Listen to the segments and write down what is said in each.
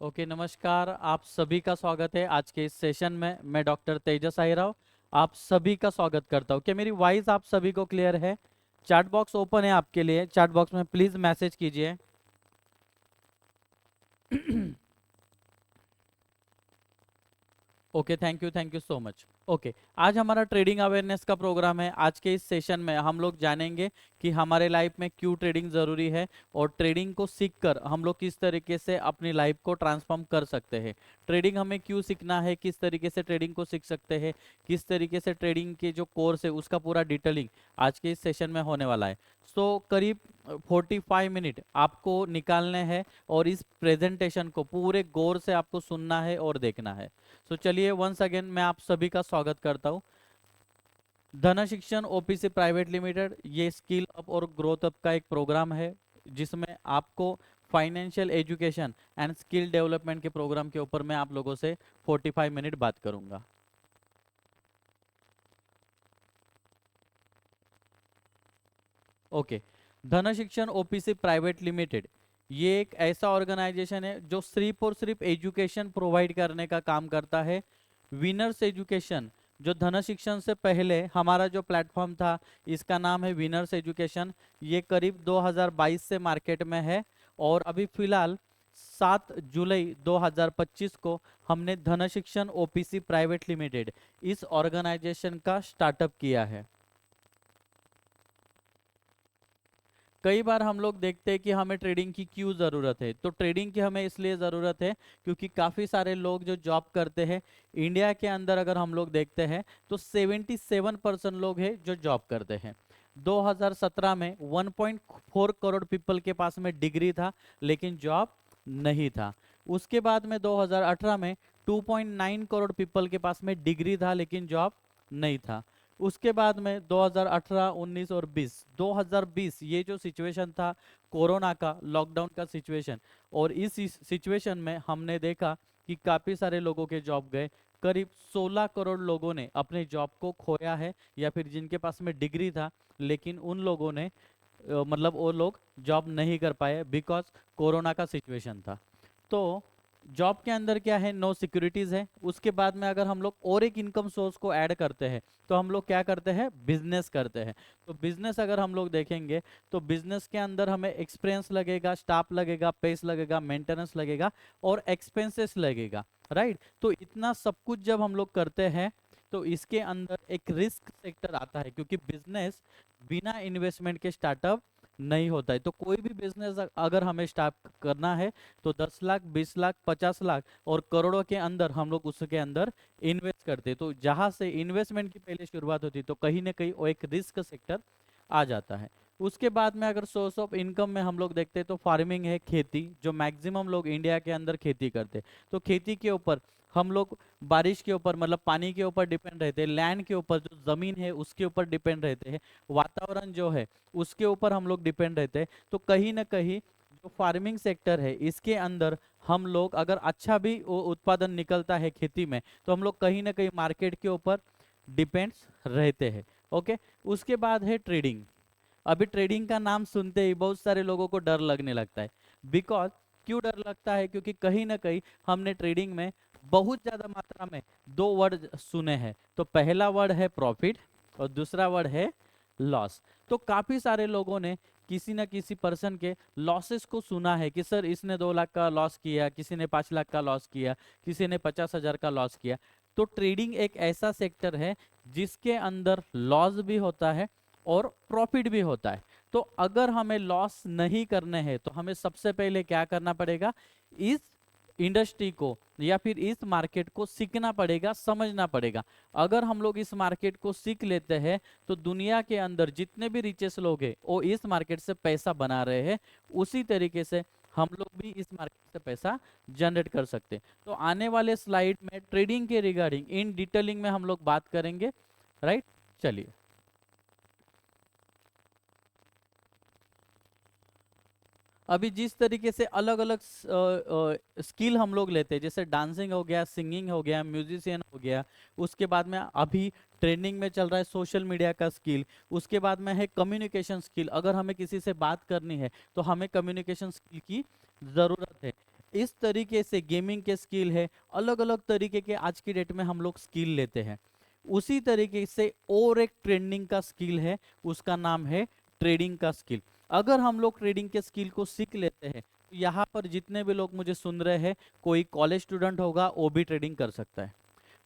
Okay, नमस्कार। आप सभी का स्वागत है आज के इस सेशन में। मैं डॉक्टर तेजस आहिराव आप सभी का स्वागत करता हूँ। क्या मेरी वॉइस आप सभी को क्लियर है? चैट बॉक्स ओपन है आपके लिए, चैट बॉक्स में प्लीज मैसेज कीजिए। Okay, thank you so much. Okay, आज हमारा ट्रेडिंग अवेयरनेस का प्रोग्राम है। आज के इस सेशन में हम लोग जानेंगे कि हमारे लाइफ में क्यों ट्रेडिंग ज़रूरी है और ट्रेडिंग को सीखकर हम लोग किस तरीके से अपनी लाइफ को ट्रांसफॉर्म कर सकते हैं। ट्रेडिंग हमें क्यों सीखना है, किस तरीके से ट्रेडिंग को सीख सकते हैं, किस तरीके से ट्रेडिंग के जो कोर्स है उसका पूरा डिटेलिंग आज के इस सेशन में होने वाला है। सो करीब 45 मिनट आपको निकालने हैं और इस प्रेजेंटेशन को पूरे गौर से आपको सुनना है और देखना है। सो चलिए, वंस अगेन मैं आप सभी का स्वागत करता हूँ। धन शिक्षण ओपीसी प्राइवेट लिमिटेड ये स्किल अप और ग्रोथ अप का एक प्रोग्राम है जिसमें आपको financial education and skill development के प्रोग्राम के ऊपर मैं आप लोगों से 45 मिनट बात करूंगा। ओके, धन शिक्षण ओपीसी प्राइवेट लिमिटेड ये एक ऐसा ऑर्गेनाइजेशन है जो सिर्फ और सिर्फ एजुकेशन प्रोवाइड करने का काम करता है। विनर्स एजुकेशन जो धन शिक्षण से पहले हमारा जो प्लेटफॉर्म था, इसका नाम है विनर्स एजुकेशन। ये करीब 2022 से मार्केट में है और अभी फिलहाल 7 जुलाई 2025 को हमने धन शिक्षण ओपीसी प्राइवेट लिमिटेड इस ऑर्गेनाइजेशन का स्टार्टअप किया है। कई बार हम लोग देखते हैं कि हमें ट्रेडिंग की क्यों ज़रूरत है। तो ट्रेडिंग की हमें इसलिए ज़रूरत है क्योंकि काफ़ी सारे लोग जो जॉब करते हैं इंडिया के अंदर, अगर हम लोग देखते हैं तो 77% लोग हैं जो जॉब करते हैं। 2017 में 1.4 करोड़ पीपल के पास में डिग्री था लेकिन जॉब नहीं था। उसके बाद में 2018 में 2.9 करोड़ पीपल के पास में डिग्री था लेकिन जॉब नहीं था। उसके बाद में 2018, 19 और 2020 ये जो सिचुएशन था कोरोना का, लॉकडाउन का सिचुएशन, और इस सिचुएशन में हमने देखा कि काफ़ी सारे लोगों के जॉब गए। करीब 16 करोड़ लोगों ने अपने जॉब को खोया है या फिर जिनके पास में डिग्री था लेकिन उन लोगों ने मतलब वो लोग जॉब नहीं कर पाए बिकॉज कोरोना का सिचुएशन था। तो जॉब के अंदर क्या है, नो सिक्योरिटीज है। उसके बाद में अगर हम लोग और एक इनकम सोर्स को ऐड करते हैं तो हम लोग क्या करते हैं, बिजनेस करते हैं। तो बिजनेस अगर हम लोग देखेंगे तो बिजनेस के अंदर हमें एक्सपीरियंस लगेगा, स्टाफ लगेगा, पेस लगेगा, मेंटेनेंस लगेगा और एक्सपेंसेस लगेगा, राइट। तो इतना सब कुछ जब हम लोग करते हैं तो इसके अंदर एक रिस्क सेक्टर आता है क्योंकि बिजनेस बिना इन्वेस्टमेंट के स्टार्टअप नहीं होता है। तो कोई भी बिजनेस अगर हमें स्टार्ट करना है तो 10 लाख, 20 लाख, 50 लाख और करोड़ों के अंदर हम लोग उसके अंदर इन्वेस्ट करते। तो जहां से इन्वेस्टमेंट की पहले शुरुआत होती तो कहीं ना कहीं वो एक रिस्क सेक्टर आ जाता है। उसके बाद में अगर सोर्स ऑफ इनकम में हम लोग देखते हैं तो फार्मिंग है, खेती, जो मैक्सिमम लोग इंडिया के अंदर खेती करते हैं। तो खेती के ऊपर हम लोग बारिश के ऊपर मतलब पानी के ऊपर डिपेंड रहते हैं, लैंड के ऊपर जो जमीन है उसके ऊपर डिपेंड रहते हैं, वातावरण जो है उसके ऊपर हम लोग डिपेंड रहते हैं। तो कहीं ना कहीं जो फार्मिंग सेक्टर है इसके अंदर हम लोग अगर अच्छा भी उत्पादन निकलता है खेती में तो हम लोग कहीं ना कहीं मार्केट के ऊपर डिपेंड्स रहते हैं। ओके, उसके बाद है ट्रेडिंग। अभी ट्रेडिंग का नाम सुनते ही बहुत सारे लोगों को डर लगने लगता है। बिकॉज क्यों डर लगता है, क्योंकि कहीं ना कहीं हमने ट्रेडिंग में बहुत ज़्यादा मात्रा में दो वर्ड सुने हैं। तो पहला वर्ड है प्रॉफिट और दूसरा वर्ड है लॉस। तो काफ़ी सारे लोगों ने किसी न किसी पर्सन के लॉसेस को सुना है कि सर इसने 2 लाख का लॉस किया, किसी ने 5 लाख का लॉस किया, किसी ने 50,000 का लॉस किया। तो ट्रेडिंग एक ऐसा सेक्टर है जिसके अंदर लॉस भी होता है और प्रॉफिट भी होता है। तो अगर हमें लॉस नहीं करने हैं तो हमें सबसे पहले क्या करना पड़ेगा, इस इंडस्ट्री को या फिर इस मार्केट को सीखना पड़ेगा, समझना पड़ेगा। अगर हम लोग इस मार्केट को सीख लेते हैं तो दुनिया के अंदर जितने भी रिचेस्ट लोग हैं वो इस मार्केट से पैसा बना रहे हैं, उसी तरीके से हम लोग भी इस मार्केट से पैसा जनरेट कर सकते हैं। तो आने वाले स्लाइड में ट्रेडिंग के रिगार्डिंग इन डिटेलिंग में हम लोग बात करेंगे, राइट। चलिए, अभी जिस तरीके से अलग अलग स्किल हम लोग लेते हैं, जैसे डांसिंग हो गया, सिंगिंग हो गया, म्यूजिशियन हो गया, उसके बाद में अभी ट्रेंडिंग में चल रहा है सोशल मीडिया का स्किल, उसके बाद में है कम्युनिकेशन स्किल। अगर हमें किसी से बात करनी है तो हमें कम्युनिकेशन स्किल की ज़रूरत है। इस तरीके से गेमिंग के स्किल है, अलग अलग तरीके के आज की डेट में हम लोग स्किल लेते हैं। उसी तरीके से और एक ट्रेंडिंग का स्किल है, उसका नाम है ट्रेडिंग का स्किल। अगर हम लोग ट्रेडिंग के स्किल को सीख लेते हैं तो यहाँ पर जितने भी लोग मुझे सुन रहे हैं, कोई कॉलेज स्टूडेंट होगा वो भी ट्रेडिंग कर सकता है,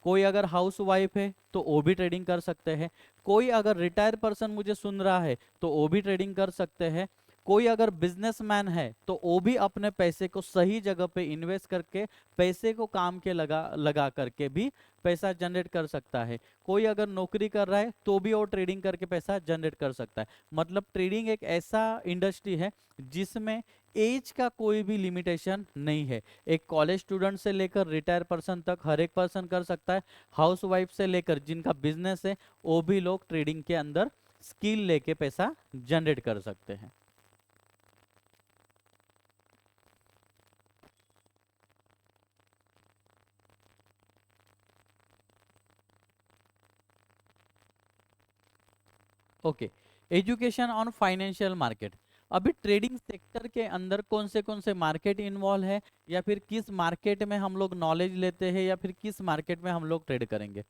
कोई अगर हाउस वाइफ है तो वो भी ट्रेडिंग कर सकते हैं, कोई अगर रिटायर पर्सन मुझे सुन रहा है तो वो भी ट्रेडिंग कर सकते हैं, कोई अगर बिजनेसमैन है तो वो भी अपने पैसे को सही जगह पे इन्वेस्ट करके पैसे को काम के लगा करके भी पैसा जनरेट कर सकता है, कोई अगर नौकरी कर रहा है तो भी वो ट्रेडिंग करके पैसा जनरेट कर सकता है। मतलब ट्रेडिंग एक ऐसा इंडस्ट्री है जिसमें एज का कोई भी लिमिटेशन नहीं है। एक कॉलेज स्टूडेंट से लेकर रिटायर पर्सन तक हर एक पर्सन कर सकता है, हाउस वाइफ से लेकर जिनका बिजनेस है वो भी लोग ट्रेडिंग के अंदर स्किल लेके पैसा जनरेट कर सकते हैं। Okay, education on financial market. अभी ट्रेडिंग सेक्टर के अंदर कौन से मार्केट इन्वॉल्व है, या फिर किस मार्केट में हम लोग नॉलेज लेते हैं, या फिर किस मार्केट में हम लोग ट्रेड करेंगे।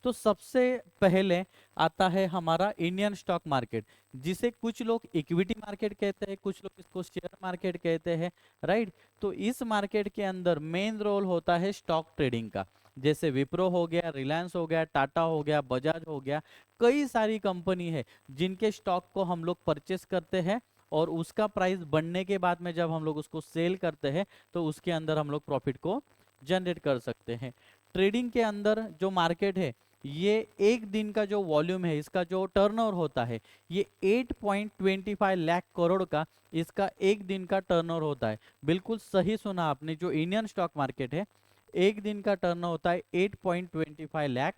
तो सबसे पहले आता है हमारा इंडियन स्टॉक मार्केट, जिसे कुछ लोग इक्विटी मार्केट कहते हैं, कुछ लोग इसको शेयर मार्केट कहते हैं, राइट। तो इस मार्केट के अंदर मेन रोल होता है स्टॉक ट्रेडिंग का। जैसे विप्रो हो गया, रिलायंस हो गया, टाटा हो गया, बजाज हो गया, कई सारी कंपनी है जिनके स्टॉक को हम लोग परचेस करते हैं, और उसका प्राइस बढ़ने के बाद में जब हम लोग उसको सेल करते हैं तो उसके अंदर हम लोग प्रॉफिट को जनरेट कर सकते हैं। ट्रेडिंग के अंदर जो मार्केट है, ये एक दिन का जो वॉल्यूम है, इसका जो टर्नओवर होता है, ये 8.25 लाख करोड़ का इसका एक दिन का टर्नओवर होता है। बिल्कुल सही सुना आपने, जो इंडियन स्टॉक मार्केट है एक दिन का टर्नओवर होता है 8.25 लाख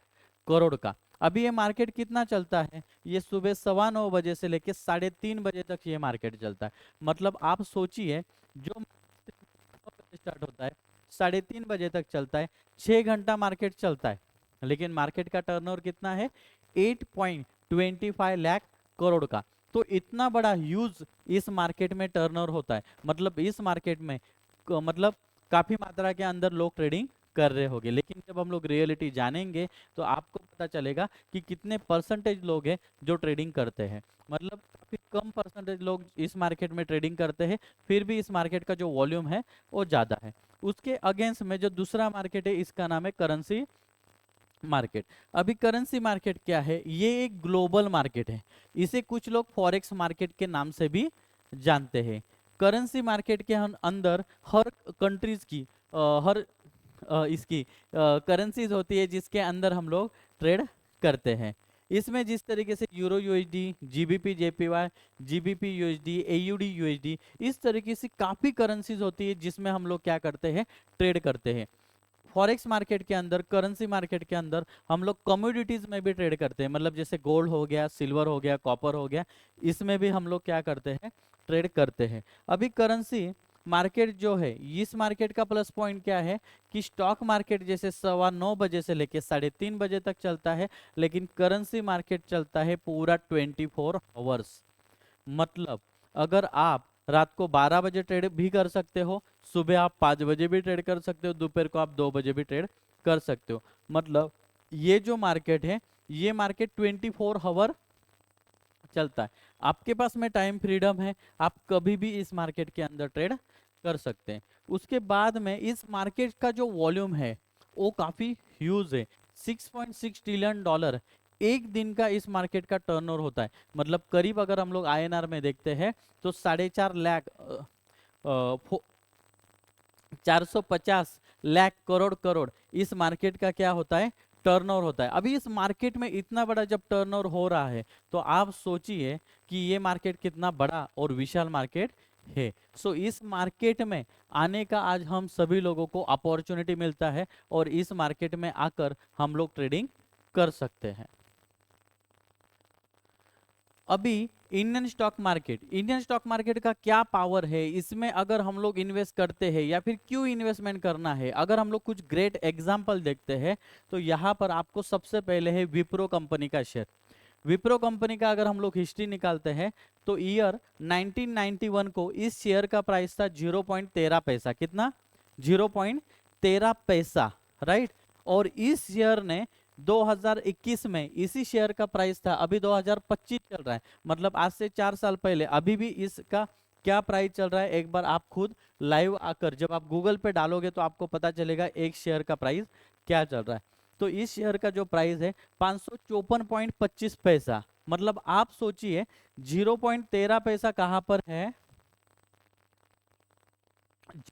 करोड़ का। अभी ये मार्केट कितना चलता है, ये सुबह 9:15 से लेकर 3:30 बजे तक ये मार्केट चलता है। मतलब आप सोचिए, जो स्टार्ट होता है 3:30 बजे तक चलता है, 6 घंटा मार्केट चलता है, लेकिन मार्केट का टर्नओवर कितना है, 8.25 लाख करोड़ का। तो इतना बड़ा ह्यूज इस मार्केट में टर्नओवर होता है। मतलब इस मार्केट में मतलब काफी मात्रा के अंदर लोग ट्रेडिंग कर रहे होंगे, लेकिन जब हम लोग रियलिटी जानेंगे तो आपको पता चलेगा कि कितने परसेंटेज लोग हैं जो ट्रेडिंग करते हैं। मतलब काफी कम परसेंटेज लोग इस मार्केट में ट्रेडिंग करते हैं, फिर भी इस मार्केट का जो वॉल्यूम है वो ज्यादा है। उसके अगेंस्ट में जो दूसरा मार्केट है, इसका नाम है करेंसी मार्केट। अभी करेंसी मार्केट क्या है, ये एक ग्लोबल मार्केट है, इसे कुछ लोग फॉरेक्स मार्केट के नाम से भी जानते हैं। करेंसी मार्केट के अंदर हर कंट्रीज की हर इसकी करेंसीज होती है जिसके अंदर हम लोग ट्रेड करते हैं। इसमें जिस तरीके से euro USD, GBP JPY, GBP USD, AUD USD, इस तरीके से काफ़ी करेंसीज होती है जिसमें हम लोग क्या करते हैं, ट्रेड करते हैं। फॉरेक्स मार्केट के अंदर, करेंसी मार्केट के अंदर हम लोग कमोडिटीज में भी ट्रेड करते हैं, मतलब जैसे गोल्ड हो गया, सिल्वर हो गया, कॉपर हो गया, इसमें भी हम लोग क्या करते हैं, ट्रेड करते हैं। अभी करेंसी मार्केट जो है, इस मार्केट का प्लस पॉइंट क्या है कि स्टॉक मार्केट जैसे 9:15 से लेके 3:30 बजे तक चलता है, लेकिन करेंसी मार्केट चलता है पूरा 24 आवर्स। मतलब अगर आप रात को 12 बजे ट्रेड भी कर सकते हो, सुबह आप 5 बजे भी ट्रेड कर सकते हो, दोपहर को आप 2 बजे भी ट्रेड कर सकते हो। मतलब ये जो मार्केट है, ये मार्केट 24 आवर चलता है। आपके पास में टाइम फ्रीडम है, आप कभी भी इस मार्केट के अंदर ट्रेड कर सकते हैं। उसके बाद में इस मार्केट का जो वॉल्यूम है वो काफी ह्यूज है, 6.6 ट्रिलियन डॉलर एक दिन का इस मार्केट का टर्नओवर होता है। मतलब करीब अगर हम लोग आईएनआर में देखते हैं तो 4.5 लाख 450 लाख करोड़ करोड़ इस मार्केट का क्या होता है, टर्नओवर होता है। अभी इस मार्केट में इतना बड़ा जब टर्नओवर हो रहा है तो आप सोचिए कि ये मार्केट कितना बड़ा और विशाल मार्केट है। सो इस मार्केट में आने का आज हम सभी लोगों को अपॉर्चुनिटी मिलता है, और इस मार्केट में आकर हम लोग ट्रेडिंग कर सकते हैं। अभी इंडियन स्टॉक मार्केट का क्या पावर है, इसमें अगर हम लोग इन्वेस्ट करते हैं या फिर क्यों इन्वेस्टमेंट करना है, अगर हम लोग कुछ ग्रेट एग्जांपल देखते हैं तो यहाँ पर आपको सबसे पहले है विप्रो कंपनी का शेयर। विप्रो कंपनी का अगर हम लोग हिस्ट्री निकालते हैं तो ईयर 1991 को इस शेयर का प्राइस था 0.13 पैसा। कितना, 0.13 पैसा, राइट। और इस शेयर ने 2021 में इसी शेयर का प्राइस था, अभी 2025 चल रहा है, मतलब आज से 4 साल पहले, अभी भी इसका क्या प्राइस चल रहा है एक बार आप खुद लाइव आकर जब आप गूगल पे डालोगे तो आपको पता चलेगा एक शेयर का प्राइस क्या चल रहा है। तो इस शेयर का जो प्राइस है 554.25 पैसा, मतलब आप सोचिए 0.13 पैसा कहां पर है,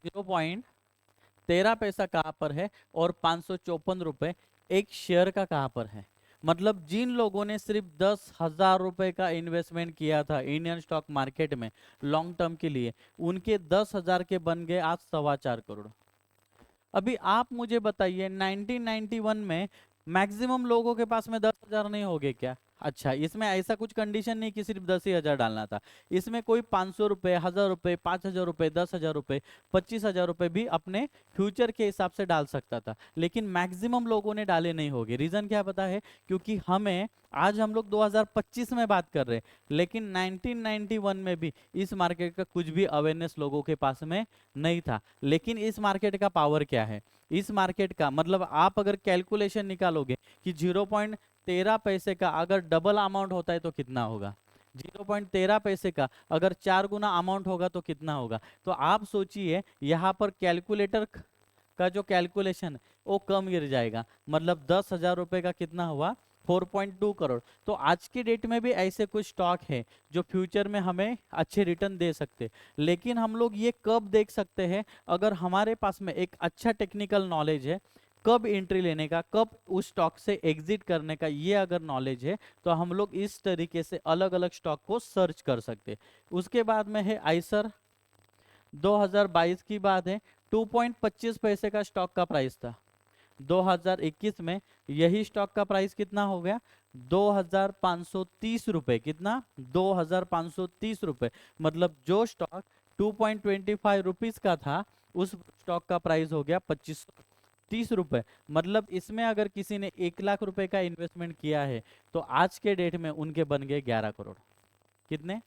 0.13 पैसा कहां पर है और 554 रुपए एक शेयर का कहां पर है। मतलब जिन लोगों ने सिर्फ 10,000 रुपए का इन्वेस्टमेंट किया था इंडियन स्टॉक मार्केट में लॉन्ग टर्म के लिए, उनके 10,000 के बन गए आज 4.25 करोड़। अभी आप मुझे बताइए 1991 में मैक्सिमम लोगों के पास में 10,000 नहीं होंगे क्या? अच्छा, इसमें ऐसा कुछ कंडीशन नहीं कि सिर्फ 10,000 डालना था, इसमें कोई 500 रुपए, 1,000 रुपए, 5,000 रुपए, 10,000 रुपए, 25,000 रुपए भी अपने फ्यूचर के हिसाब से डाल सकता था, लेकिन मैक्सिमम लोगों ने डाले नहीं होंगे। रीजन क्या पता है? क्योंकि हमें आज हम लोग 2025 में बात कर रहे हैं, लेकिन 1991 में भी इस मार्केट का कुछ भी अवेयरनेस लोगों के पास में नहीं था। लेकिन इस मार्केट का पावर क्या है? इस मार्केट का मतलब आप अगर कैलकुलेशन निकालोगे कि 0.13 पैसे का अगर डबल अमाउंट होता है तो कितना होगा, 0.13 पैसे का अगर 4 गुना अमाउंट होगा तो कितना होगा। तो आप सोचिए यहाँ पर कैलकुलेटर का जो कैलकुलेशन वो कम गिर जाएगा, मतलब 10,000 रुपए का कितना हुआ, 4.2 करोड़। तो आज की डेट में भी ऐसे कुछ स्टॉक है जो फ्यूचर में हमें अच्छे रिटर्न दे सकते, लेकिन हम लोग ये कब देख सकते हैं? अगर हमारे पास में एक अच्छा टेक्निकल नॉलेज है, कब एंट्री लेने का, कब उस स्टॉक से एग्जिट करने का, ये अगर नॉलेज है तो हम लोग इस तरीके से अलग अलग स्टॉक को सर्च कर सकते। उसके बाद में है आइसर, 2022 की बात है, 2.25 पैसे का स्टॉक का प्राइस था। 2021 में यही स्टॉक का प्राइस कितना हो गया, 2,530 रुपए। कितना? 2,530 रुपए। मतलब जो स्टॉक 2.25 रुपीज का था उस स्टॉक का प्राइस हो गया 2530 रुपए। मतलब इसमें अगर किसी ने 1 लाख रुपए का इन्वेस्टमेंट किया है तो आज के डेट में उनके बन गए 11 करोड़। कितने?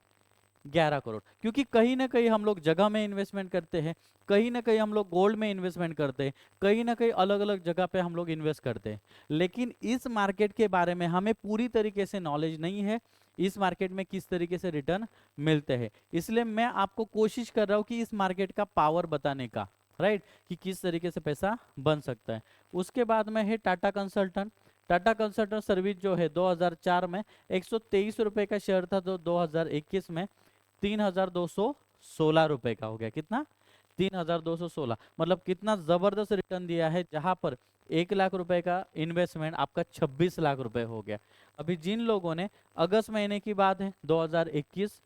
11 करोड़। क्योंकि कहीं ना कहीं हम लोग जगह में इन्वेस्टमेंट करते हैं, कहीं ना कहीं हम लोग गोल्ड में इन्वेस्टमेंट करते हैं, कहीं ना कहीं अलग अलग जगह पे हम लोग इन्वेस्ट करते हैं, लेकिन इस मार्केट के बारे में हमें पूरी तरीके से नॉलेज नहीं है, इस मार्केट में किस तरीके से रिटर्न मिलते हैं। इसलिए मैं आपको कोशिश कर रहा हूँ कि इस मार्केट का पावर बताने का, राइट, कि किस तरीके से पैसा बन सकता है। उसके बाद में है Tata consultant. Tata consultant service जो है 2004 में 123 रुपए का शेयर था, तो 2021 में 3,216 रुपए का हो गया। कितना? 3,216। मतलब कितना जबरदस्त रिटर्न दिया है, जहां पर 1 लाख रुपए का इन्वेस्टमेंट आपका 26 लाख रुपए हो गया। अभी जिन लोगों ने, अगस्त महीने की बात है 2021,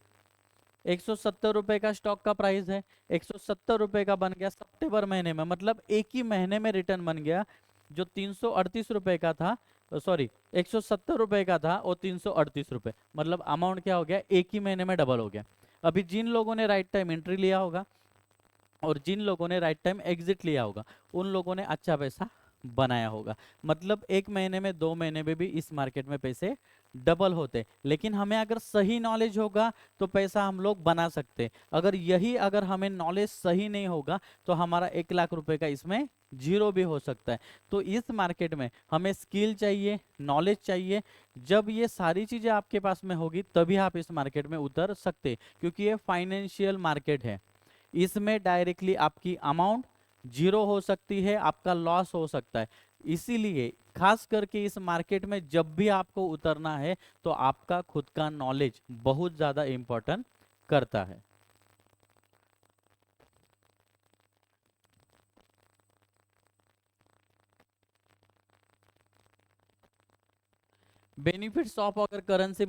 170 रुपए का स्टॉक का प्राइस है, 170 रुपए का बन गया सितंबर महीने में, मतलब एक ही महीने में रिटर्न बन गया। जो 338 रुपए का था, सॉरी 170 रुपए का था और 338 रुपए, मतलब अमाउंट क्या हो गया, एक ही महीने में डबल हो गया। अभी जिन लोगों ने राइट टाइम एंट्री लिया होगा और जिन लोगों ने राइट टाइम एग्जिट लिया होगा उन लोगों ने अच्छा पैसा बनाया होगा। मतलब एक महीने में, 2 महीने में भी इस मार्केट में पैसे डबल होते। लेकिन हमें अगर सही नॉलेज होगा तो पैसा हम लोग बना सकते। अगर हमें नॉलेज सही नहीं होगा तो हमारा 1 लाख रुपए का इसमें जीरो भी हो सकता है। तो इस मार्केट में हमें स्किल चाहिए, नॉलेज चाहिए। जब ये सारी चीजें आपके पास में होगी तभी आप इस मार्केट में उतर सकते, क्योंकि ये फाइनेंशियल मार्केट है। इसमें डायरेक्टली आपकी अमाउंट जीरो हो सकती है, आपका लॉस हो सकता है। इसीलिए खास करके इस मार्केट में जब भी आपको उतरना है तो आपका खुद का नॉलेज बहुत ज़्यादा इम्पोर्टेंट करता है। बेनिफिट्स ऑफ अगर करेंसी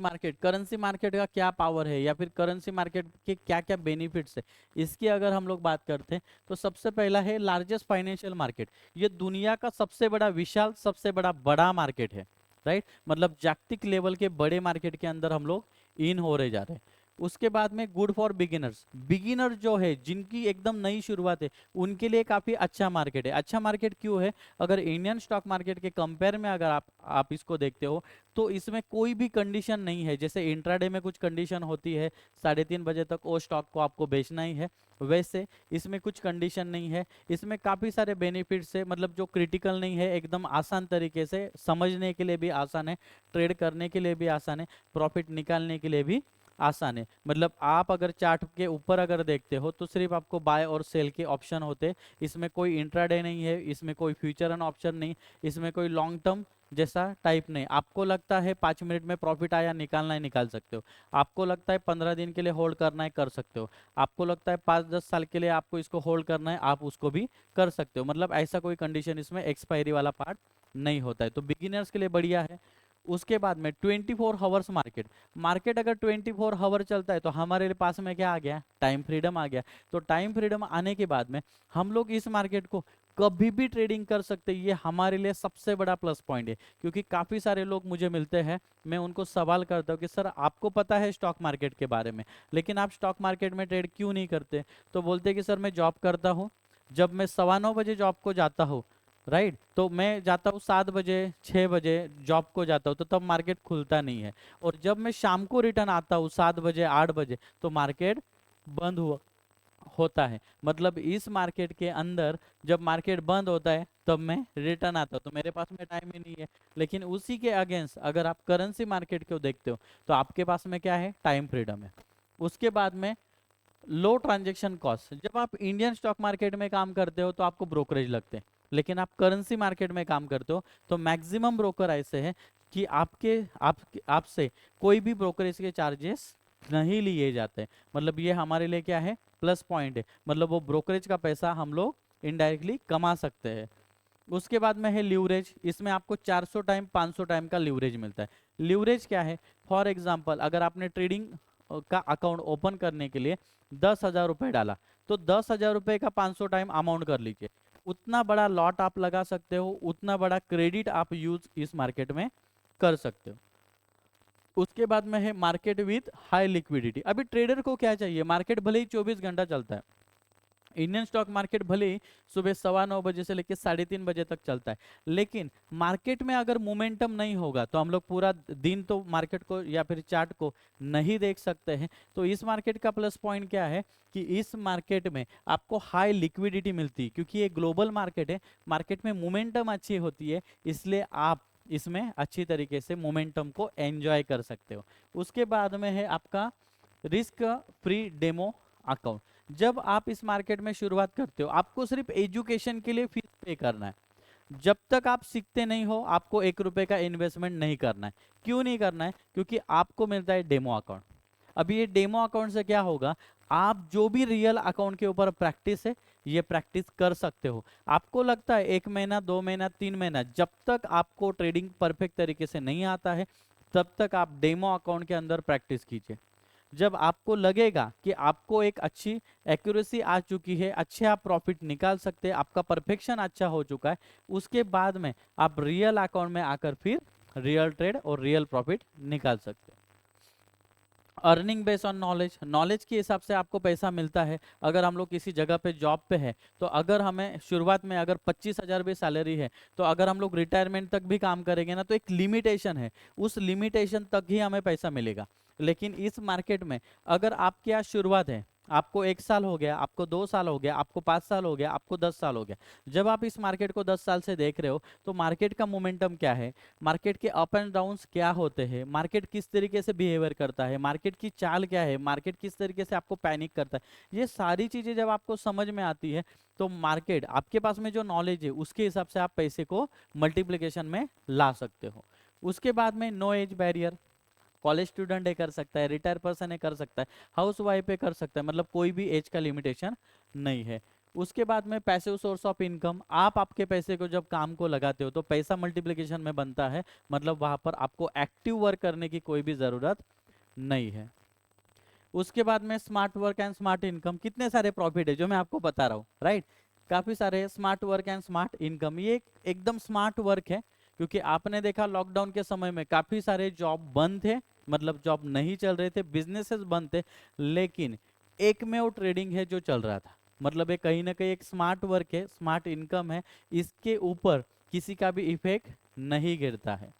मार्केट का क्या पावर है या फिर करेंसी मार्केट के क्या क्या बेनिफिट्स है, इसकी अगर हम लोग बात करते हैं तो सबसे पहला है लार्जेस्ट फाइनेंशियल मार्केट। ये दुनिया का सबसे बड़ा विशाल, सबसे बड़ा मार्केट है, राइट। मतलब जागतिक लेवल के बड़े मार्केट के अंदर हम लोग इन हो रहे जा रहे हैं। उसके बाद में गुड फॉर बिगिनर्स, बिगिनर जो है जिनकी एकदम नई शुरुआत है उनके लिए काफी अच्छा मार्केट है। अच्छा मार्केट क्यों है? अगर इंडियन स्टॉक मार्केट के कंपेयर में अगर आप इसको देखते हो तो इसमें कोई भी कंडीशन नहीं है। जैसे इंट्राडे में कुछ कंडीशन होती है, 3:30 बजे तक वो स्टॉक को आपको बेचना ही है, वैसे इसमें कुछ कंडीशन नहीं है। इसमें काफ़ी सारे बेनिफिट्स है, मतलब जो क्रिटिकल नहीं है, एकदम आसान तरीके से समझने के लिए भी आसान है, ट्रेड करने के लिए भी आसान है, प्रॉफिट निकालने के लिए भी आसान है। मतलब आप अगर चार्ट के ऊपर अगर देखते हो तो सिर्फ आपको बाय और सेल के ऑप्शन होते, इसमें कोई इंट्राडे नहीं है, इसमें कोई फ्यूचर एंड ऑप्शन नहीं, इसमें कोई लॉन्ग टर्म जैसा टाइप नहीं। आपको लगता है 5 मिनट में प्रॉफिट आया, निकालना है निकाल सकते हो। आपको लगता है 15 दिन के लिए होल्ड करना है, कर सकते हो। आपको लगता है 5-10 साल के लिए आपको इसको होल्ड करना है, आप उसको भी कर सकते हो। मतलब ऐसा कोई कंडीशन इसमें एक्सपायरी वाला पार्ट नहीं होता है, तो बिगिनर्स के लिए बढ़िया है। उसके बाद में 24 आवर्स मार्केट, मार्केट अगर 24 आवर चलता है तो हमारे पास में क्या आ गया? टाइम फ्रीडम आ गया। तो टाइम फ्रीडम आने के बाद में हम लोग इस मार्केट को कभी भी ट्रेडिंग कर सकते हैं। ये हमारे लिए सबसे बड़ा प्लस पॉइंट है, क्योंकि काफ़ी सारे लोग मुझे मिलते हैं, मैं उनको सवाल करता हूँ कि सर आपको पता है स्टॉक मार्केट के बारे में, लेकिन आप स्टॉक मार्केट में ट्रेड क्यों नहीं करते? तो बोलते हैं कि सर मैं जॉब करता हूँ, जब मैं 9:15 बजे जॉब को जाता हूँ, राइट, तो मैं जाता हूँ 7 बजे 6 बजे जॉब को जाता हूँ, तो तब मार्केट खुलता नहीं है। और जब मैं शाम को रिटर्न आता हूँ 7 बजे 8 बजे, तो मार्केट बंद हुआ होता है। मतलब इस मार्केट के अंदर जब मार्केट बंद होता है तब मैं रिटर्न आता हूँ, तो मेरे पास में टाइम ही नहीं है। लेकिन उसी के अगेंस्ट अगर आप करेंसी मार्केट को देखते हो तो आपके पास में क्या है? टाइम फ्रीडम है। उसके बाद में लो ट्रांजेक्शन कॉस्ट, जब आप इंडियन स्टॉक मार्केट में काम करते हो तो आपको ब्रोकरेज लगते हैं, लेकिन आप करेंसी मार्केट में काम करते हो तो मैक्सिमम ब्रोकर ऐसे हैं कि आपसे कोई भी ब्रोकरेज के चार्जेस नहीं लिए जाते। मतलब ये हमारे लिए क्या है? प्लस पॉइंट है। मतलब वो ब्रोकरेज का पैसा हम लोग इनडायरेक्टली कमा सकते हैं। उसके बाद में है लीवरेज, इसमें आपको 400 टाइम 500 टाइम का लीवरेज मिलता है। लीवरेज क्या है? फॉर एग्जांपल अगर आपने ट्रेडिंग का अकाउंट ओपन करने के लिए 10,000 रुपये डाला, तो 10,000 रुपये का 500 टाइम अमाउंट कर लीजिए, उतना बड़ा लॉट आप लगा सकते हो, उतना बड़ा क्रेडिट आप यूज इस मार्केट में कर सकते हो। उसके बाद में है मार्केट विद हाई लिक्विडिटी। अभी ट्रेडर को क्या चाहिए? मार्केट भले ही 24 घंटा चलता है, इंडियन स्टॉक मार्केट भले ही सुबह 9:15 बजे से लेकर 3:30 बजे तक चलता है, लेकिन मार्केट में अगर मोमेंटम नहीं होगा तो हम लोग पूरा दिन तो मार्केट को या फिर चार्ट को नहीं देख सकते हैं। तो इस मार्केट का प्लस पॉइंट क्या है कि इस मार्केट में आपको हाई लिक्विडिटी मिलती है, क्योंकि ये ग्लोबल मार्केट है, मार्केट में मोमेंटम अच्छी होती है, इसलिए आप इसमें अच्छी तरीके से मोमेंटम को एंजॉय कर सकते हो। उसके बाद में है आपका रिस्क फ्री डेमो अकाउंट। जब आप इस मार्केट में शुरुआत करते हो आपको सिर्फ एजुकेशन के लिए फीस पे करना है। जब तक आप सीखते नहीं हो आपको 1 रुपए का इन्वेस्टमेंट नहीं करना है। क्यों नहीं करना है? क्योंकि आपको मिलता है डेमो अकाउंट। अभी ये डेमो अकाउंट से क्या होगा? आप जो भी रियल अकाउंट के ऊपर प्रैक्टिस है ये प्रैक्टिस कर सकते हो। आपको लगता है 1 महीना 2 महीना 3 महीना, जब तक आपको ट्रेडिंग परफेक्ट तरीके से नहीं आता है तब तक आप डेमो अकाउंट के अंदर प्रैक्टिस कीजिए। जब आपको लगेगा कि आपको एक अच्छी एक्यूरेसी आ चुकी है, अच्छे आप प्रॉफिट निकाल सकते हैं, आपका परफेक्शन अच्छा हो चुका है, उसके बाद में आप रियल अकाउंट में आकर फिर रियल ट्रेड और रियल प्रॉफिट निकाल सकते हैं। Earning based on knowledge, knowledge के हिसाब से आपको पैसा मिलता है। अगर हम लोग किसी जगह पे जॉब पे है तो अगर हमें शुरुआत में अगर 25,000 भी सैलरी है, तो अगर हम लोग रिटायरमेंट तक भी काम करेंगे ना तो एक लिमिटेशन है, उस लिमिटेशन तक ही हमें पैसा मिलेगा। लेकिन इस मार्केट में अगर आपकी आज शुरुआत है, आपको 1 साल हो गया, आपको 2 साल हो गया, आपको 5 साल हो गया, आपको 10 साल हो गया, जब आप इस मार्केट को 10 साल से देख रहे हो तो मार्केट का मोमेंटम क्या है, मार्केट के अप एंड डाउन्स क्या होते हैं, मार्केट किस तरीके से बिहेवियर करता है, मार्केट की चाल क्या है, मार्केट किस तरीके से आपको पैनिक करता है, ये सारी चीज़ें जब आपको समझ में आती है तो मार्केट आपके पास में जो नॉलेज है उसके हिसाब से आप पैसे को मल्टीप्लिकेशन में ला सकते हो। उसके बाद में no age barrier, college student है कर सकता है, रिटायर पर्सन है कर सकता है, हाउस वाइफ है कर सकता है, मतलब कोई भी एज का लिमिटेशन नहीं है। उसके बाद में पैसिव सोर्स ऑफ इनकम, आप आपके पैसे को जब काम को लगाते हो तो पैसा मल्टीप्लिकेशन में बनता है, मतलब वहां पर आपको एक्टिव वर्क करने की कोई भी जरूरत नहीं है। उसके बाद में smart work and smart income, कितने सारे प्रॉफिट है जो मैं आपको बता रहा हूँ, राइट, काफी सारे smart work and smart income, ये एकदम स्मार्ट वर्क है, क्योंकि आपने देखा लॉकडाउन के समय में काफी सारे जॉब बंद थे, मतलब जॉब नहीं चल रहे थे, बिजनेसेस बंद थे, लेकिन एकमेव ट्रेडिंग है जो चल रहा था। मतलब ये कहीं ना कहीं एक स्मार्ट वर्क है, स्मार्ट इनकम है, इसके ऊपर किसी का भी इफेक्ट नहीं गिरता है।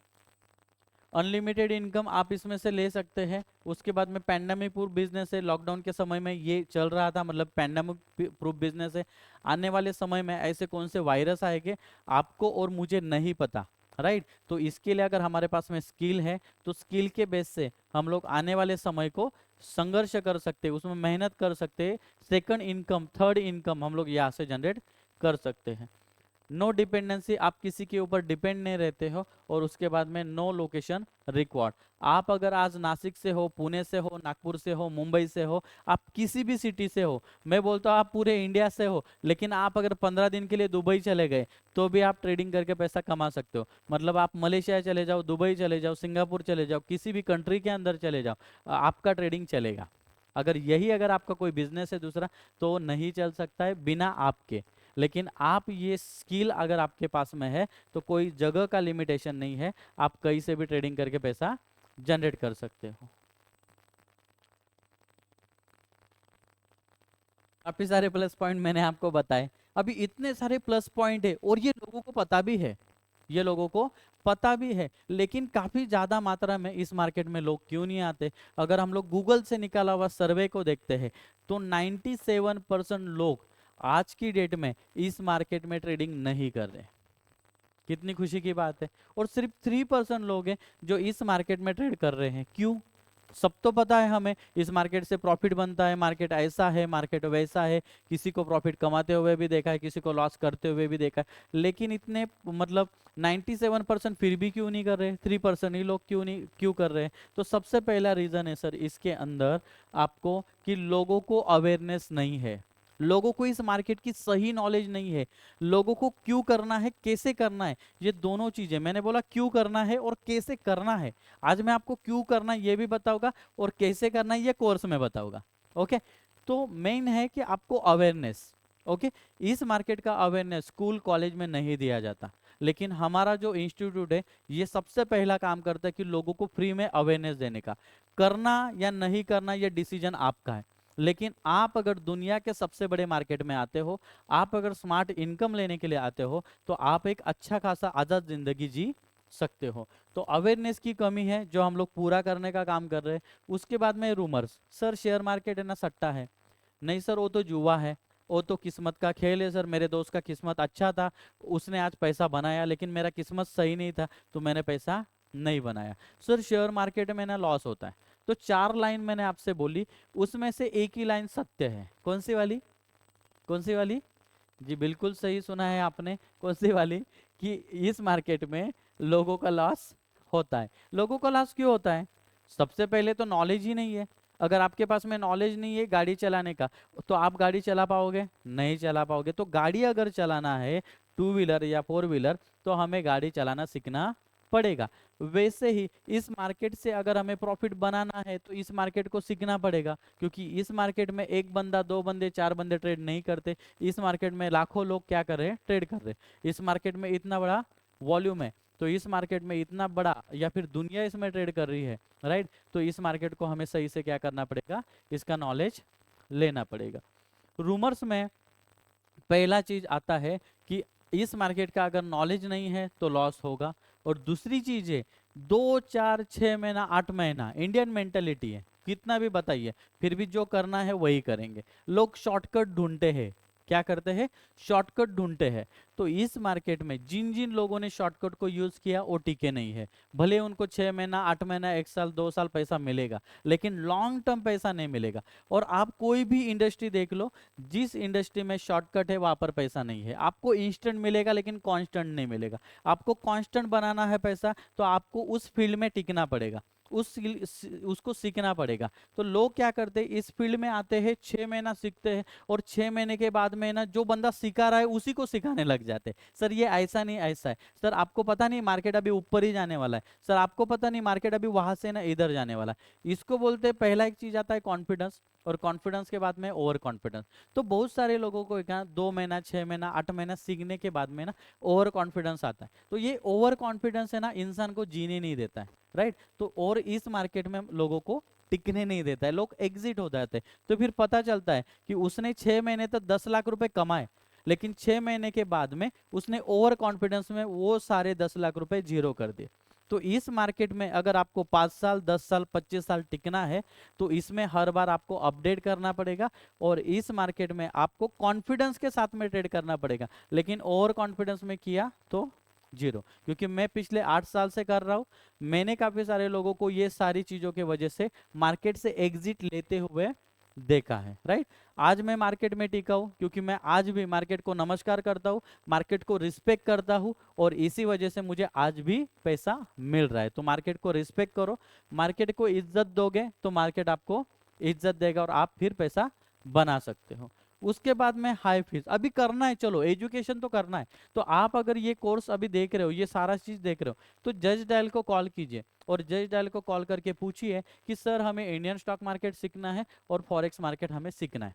अनलिमिटेड इनकम आप इसमें से ले सकते हैं। उसके बाद में पैंडेमिक प्रूफ बिजनेस है, लॉकडाउन के समय में ये चल रहा था, मतलब पैंडेमिक प्रूफ बिजनेस है। आने वाले समय में ऐसे कौन से वायरस आएंगे आपको और मुझे नहीं पता, राइट। तो इसके लिए अगर हमारे पास में स्किल है तो स्किल के बेस से हम लोग आने वाले समय को संघर्ष कर सकते हैं, उसमें मेहनत कर सकते हैं, सेकंड इनकम, थर्ड इनकम हम लोग यहाँ से जनरेट कर सकते हैं। नो डिपेंडेंसी, आप किसी के ऊपर डिपेंड नहीं रहते हो। और उसके बाद में नो लोकेशन रिक्वायर्ड। आप अगर आज नासिक से हो, पुणे से हो, नागपुर से हो, मुंबई से हो, आप किसी भी सिटी से हो, मैं बोलता हूँ आप पूरे इंडिया से हो, लेकिन आप अगर 15 दिन के लिए दुबई चले गए तो भी आप ट्रेडिंग करके पैसा कमा सकते हो। मतलब आप मलेशिया चले जाओ, दुबई चले जाओ, सिंगापुर चले जाओ, किसी भी कंट्री के अंदर चले जाओ, आपका ट्रेडिंग चलेगा। अगर आपका कोई बिजनेस है दूसरा, तो नहीं चल सकता है बिना आपके। लेकिन आप ये स्किल अगर आपके पास में है तो कोई जगह का लिमिटेशन नहीं है, आप कहीं से भी ट्रेडिंग करके पैसा जनरेट कर सकते हो। काफी सारे प्लस पॉइंट मैंने आपको बताए। अभी इतने सारे प्लस पॉइंट है और ये लोगों को पता भी है, ये लोगों को पता भी है, लेकिन काफी ज्यादा मात्रा में इस मार्केट में लोग क्यों नहीं आते। अगर हम लोग गूगल से निकाला हुआ सर्वे को देखते हैं तो 97% लोग आज की डेट में इस मार्केट में ट्रेडिंग नहीं कर रहे। कितनी खुशी की बात है। और सिर्फ 3% लोग हैं जो इस मार्केट में ट्रेड कर रहे हैं। क्यों? सब तो पता है हमें इस मार्केट से प्रॉफिट बनता है, मार्केट ऐसा है, मार्केट वैसा है, किसी को प्रॉफिट कमाते हुए भी देखा है, किसी को लॉस करते हुए भी देखा है, लेकिन इतने मतलब 97% फिर भी क्यों नहीं कर रहे, 3% ही लोग क्यों कर रहे हैं? तो सबसे पहला रीजन है सर इसके अंदर आपको कि लोगों को अवेयरनेस नहीं है, लोगों को इस मार्केट की सही नॉलेज नहीं है, लोगों को क्यों करना है, कैसे करना है, ये दोनों चीजें, मैंने बोला क्यों करना है और कैसे करना है। आज मैं आपको क्यों करना है ये भी बताऊंगा और कैसे करना है ये कोर्स में बताऊंगा। ओके, तो मेन है कि आपको अवेयरनेस, ओके, इस मार्केट का अवेयरनेस स्कूल कॉलेज में नहीं दिया जाता, लेकिन हमारा जो इंस्टीट्यूट है ये सबसे पहला काम करता है कि लोगों को फ्री में अवेयरनेस देने का। करना या नहीं करना ये डिसीजन आपका है, लेकिन आप अगर दुनिया के सबसे बड़े मार्केट में आते हो, आप अगर स्मार्ट इनकम लेने के लिए आते हो, तो आप एक अच्छा खासा आज़ाद जिंदगी जी सकते हो। तो अवेयरनेस की कमी है जो हम लोग पूरा करने का काम कर रहे हैं। उसके बाद में रूमर्स, सर शेयर मार्केट है ना सट्टा है, नहीं सर वो तो जुआ है, वो तो किस्मत का खेल है। सर मेरे दोस्त का किस्मत अच्छा था, उसने आज पैसा बनाया, लेकिन मेरा किस्मत सही नहीं था तो मैंने पैसा नहीं बनाया। सर शेयर मार्केट में ना लॉस होता है। तो 4 लाइन मैंने आपसे बोली, उसमें से एक ही लाइन सत्य है। कौन सी वाली? कौन सी वाली? जी बिल्कुल सही सुना है आपने। कौन सी वाली? कि इस मार्केट में लोगों का लॉस होता है। लोगों का लॉस क्यों होता है? सबसे पहले तो नॉलेज ही नहीं है। अगर आपके पास में नॉलेज नहीं है गाड़ी चलाने का, तो आप गाड़ी चला पाओगे? नहीं चला पाओगे। तो गाड़ी अगर चलाना है, टू व्हीलर या फोर व्हीलर, तो हमें गाड़ी चलाना सीखना पड़ेगा। वैसे ही इस मार्केट से अगर हमें प्रॉफिट बनाना है तो इस मार्केट को सीखना पड़ेगा, क्योंकि इस मार्केट में एक बंदा, दो बंदे, चार बंदे ट्रेड नहीं करते। इस मार्केट में लाखों लोग क्या कर रहे हैं? ट्रेड कर रहे हैं। इस मार्केट में इतना बड़ा वॉल्यूम है, तो इस मार्केट में इतना बड़ा या फिर दुनिया इसमें ट्रेड कर रही है, राइट। तो इस मार्केट को हमें सही से क्या करना पड़ेगा? इसका नॉलेज लेना पड़ेगा। रूमर्स में पहला चीज आता है कि इस मार्केट का अगर नॉलेज नहीं है तो लॉस होगा। और दूसरी चीज है 2 4 6 महीना 8 महीना, इंडियन मेंटेलिटी है, कितना भी बताइए फिर भी जो करना है वही करेंगे। लोग शॉर्टकट ढूंढते हैं। क्या करते हैं? शॉर्टकट ढूंढते हैं। तो इस मार्केट में जिन जिन लोगों ने शॉर्टकट को यूज किया वो टिके नहीं है। भले उनको 6 महीना 8 महीना 1 साल 2 साल पैसा मिलेगा, लेकिन लॉन्ग टर्म पैसा नहीं मिलेगा। और आप कोई भी इंडस्ट्री देख लो, जिस इंडस्ट्री में शॉर्टकट है वहां पर पैसा नहीं है। आपको इंस्टेंट मिलेगा लेकिन कांस्टेंट नहीं मिलेगा। आपको कांस्टेंट बनाना है पैसा, तो आपको उस फील्ड में टिकना पड़ेगा, उसको सीखना पड़ेगा। तो लोग क्या करते हैं, इस फील्ड में आते हैं, 6 महीना सीखते हैं, और 6 महीने के बाद में ना जो बंदा सिखा रहा है उसी को सिखाने लग जाते हैं। सर ये ऐसा नहीं ऐसा है, सर आपको पता नहीं मार्केट अभी ऊपर ही जाने वाला है, सर आपको पता नहीं मार्केट अभी वहां से ना इधर जाने वाला है। इसको बोलते हैं, पहला एक चीज आता है कॉन्फिडेंस, और कॉन्फिडेंस के बाद में ओवर कॉन्फिडेंस। तो बहुत सारे लोगों को क्या 2 महीना 6 महीना 8 महीना सीखने के बाद में ना ओवर कॉन्फिडेंस आता है। तो ये ओवर कॉन्फिडेंस है ना इंसान को जीने नहीं देता है। राइट। तो और इस मार्केट में लोगों को टिकने नहीं देता है, लोग एग्जिट हो जाते हैं। तो फिर पता चलता है कि उसने 6 महीने तक 10 लाख रुपए कमाए, लेकिन 6 महीने के बाद में उसने ओवर कॉन्फिडेंस में वो सारे 10 लाख रुपए जीरो कर दिए। तो इस मार्केट में अगर आपको 5 साल 10 साल 25 साल टिकना है तो इसमें हर बार आपको अपडेट करना पड़ेगा, और इस मार्केट में आपको कॉन्फिडेंस के साथ में ट्रेड करना पड़ेगा। लेकिन ओवर कॉन्फिडेंस में किया तो जीरो। क्योंकि मैं पिछले 8 साल से कर रहा हूं, मैंने काफी सारे लोगों को ये सारी चीजों की वजह से मार्केट से एग्जिट लेते हुए देखा है, राइट। आज मैं मार्केट में टिका हूं क्योंकि मैं आज भी मार्केट को नमस्कार करता हूं, मार्केट को रिस्पेक्ट करता हूं, और इसी वजह से मुझे आज भी पैसा मिल रहा है। तो मार्केट को रिस्पेक्ट करो, मार्केट को इज्जत दोगे तो मार्केट आपको इज्जत देगा और आप फिर पैसा बना सकते हो। उसके बाद में हाई फीस अभी करना है, चलो एजुकेशन तो करना है। तो आप अगर ये कोर्स अभी देख रहे हो, ये सारा चीज देख रहे हो, तो जज डायल को कॉल कीजिए और जज डायल को कॉल करके पूछिए कि सर हमें इंडियन स्टॉक मार्केट सीखना है और फॉरेक्स मार्केट हमें सीखना है।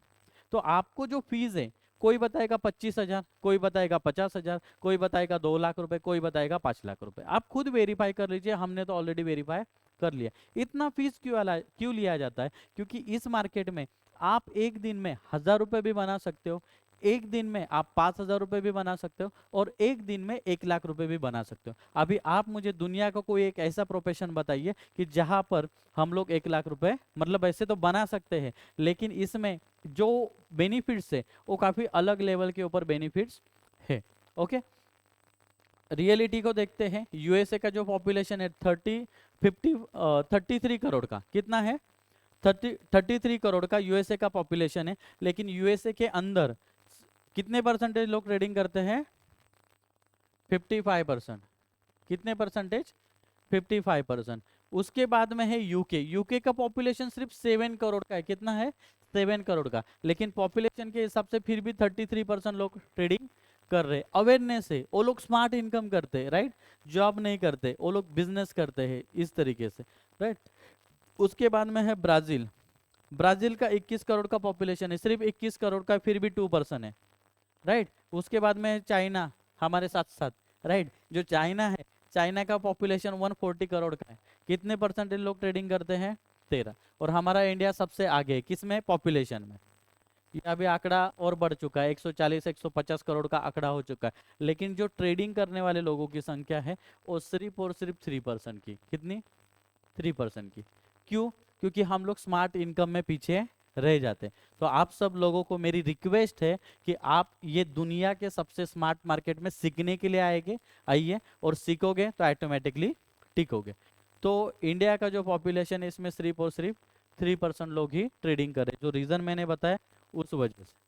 तो आपको जो फीस है, कोई बताएगा 25,000, कोई बताएगा 50,000, कोई बताएगा 2 लाख रुपए, कोई बताएगा 5 लाख रुपए। आप खुद वेरीफाई कर लीजिए, हमने तो ऑलरेडी वेरीफाई कर लिया। इतना फीस क्यों लिया जाता है? क्योंकि इस मार्केट में आप एक दिन में 1,000 रुपए भी बना सकते हो, एक दिन में आप 5,000 रुपए भी बना सकते हो, और एक दिन में 1 लाख रुपए भी बना सकते हो। अभी आप मुझे दुनिया का कोई एक ऐसा प्रोफेशन बताइए कि जहां पर हम लोग 1 लाख रुपए, मतलब ऐसे तो बना सकते हैं, लेकिन इसमें जो बेनिफिट्स है वो काफी अलग लेवल के ऊपर बेनिफिट्स है। ओके, रियलिटी को देखते हैं। यूएसए का जो पॉपुलेशन है 33 करोड़ का, कितना है? 33 करोड़ का यूएसए का पॉपुलेशन है। लेकिन यूएसए के अंदर कितने परसेंटेज लोग ट्रेडिंग करते हैं? 55%। कितने परसेंटेज? 55%। उसके बाद में है यूके। यूके का पॉपुलेशन सिर्फ 7 करोड़ का है। कितना है? 7 करोड़ का। लेकिन पॉपुलेशन के हिसाब से फिर भी 33% लोग ट्रेडिंग कर रहे। अवेयरनेस है, वो लोग स्मार्ट इनकम करते हैं, राइट, जॉब नहीं करते, वो लोग बिजनेस करते हैं इस तरीके से, राइट। उसके बाद में है ब्राजील। ब्राजील का 21 करोड़ का पॉपुलेशन है, सिर्फ 21 करोड़ का, फिर भी 2% है, राइट। उसके बाद में है चाइना, हमारे साथ साथ, राइट। जो चाइना है, चाइना का पॉपुलेशन 140 करोड़ का है। कितने परसेंटेज लोग ट्रेडिंग करते हैं? 13। और हमारा इंडिया सबसे आगे है, किसमें? पॉपुलेशन में। ये अभी आंकड़ा और बढ़ चुका है, 140 150 करोड़ का आंकड़ा हो चुका है। लेकिन जो ट्रेडिंग करने वाले लोगों की संख्या है वो सिर्फ और सिर्फ 3% की। कितनी? 3% की। क्यों? क्योंकि हम लोग स्मार्ट इनकम में पीछे रह जाते हैं। तो आप सब लोगों को मेरी रिक्वेस्ट है कि आप ये दुनिया के सबसे स्मार्ट मार्केट में सीखने के लिए आइए, और सीखोगे तो ऑटोमेटिकली टिकोगे। तो इंडिया का जो पॉपुलेशन है इसमें सिर्फ और सिर्फ 3% लोग ही ट्रेडिंग करें, जो रीजन मैंने बताया उस वजह से।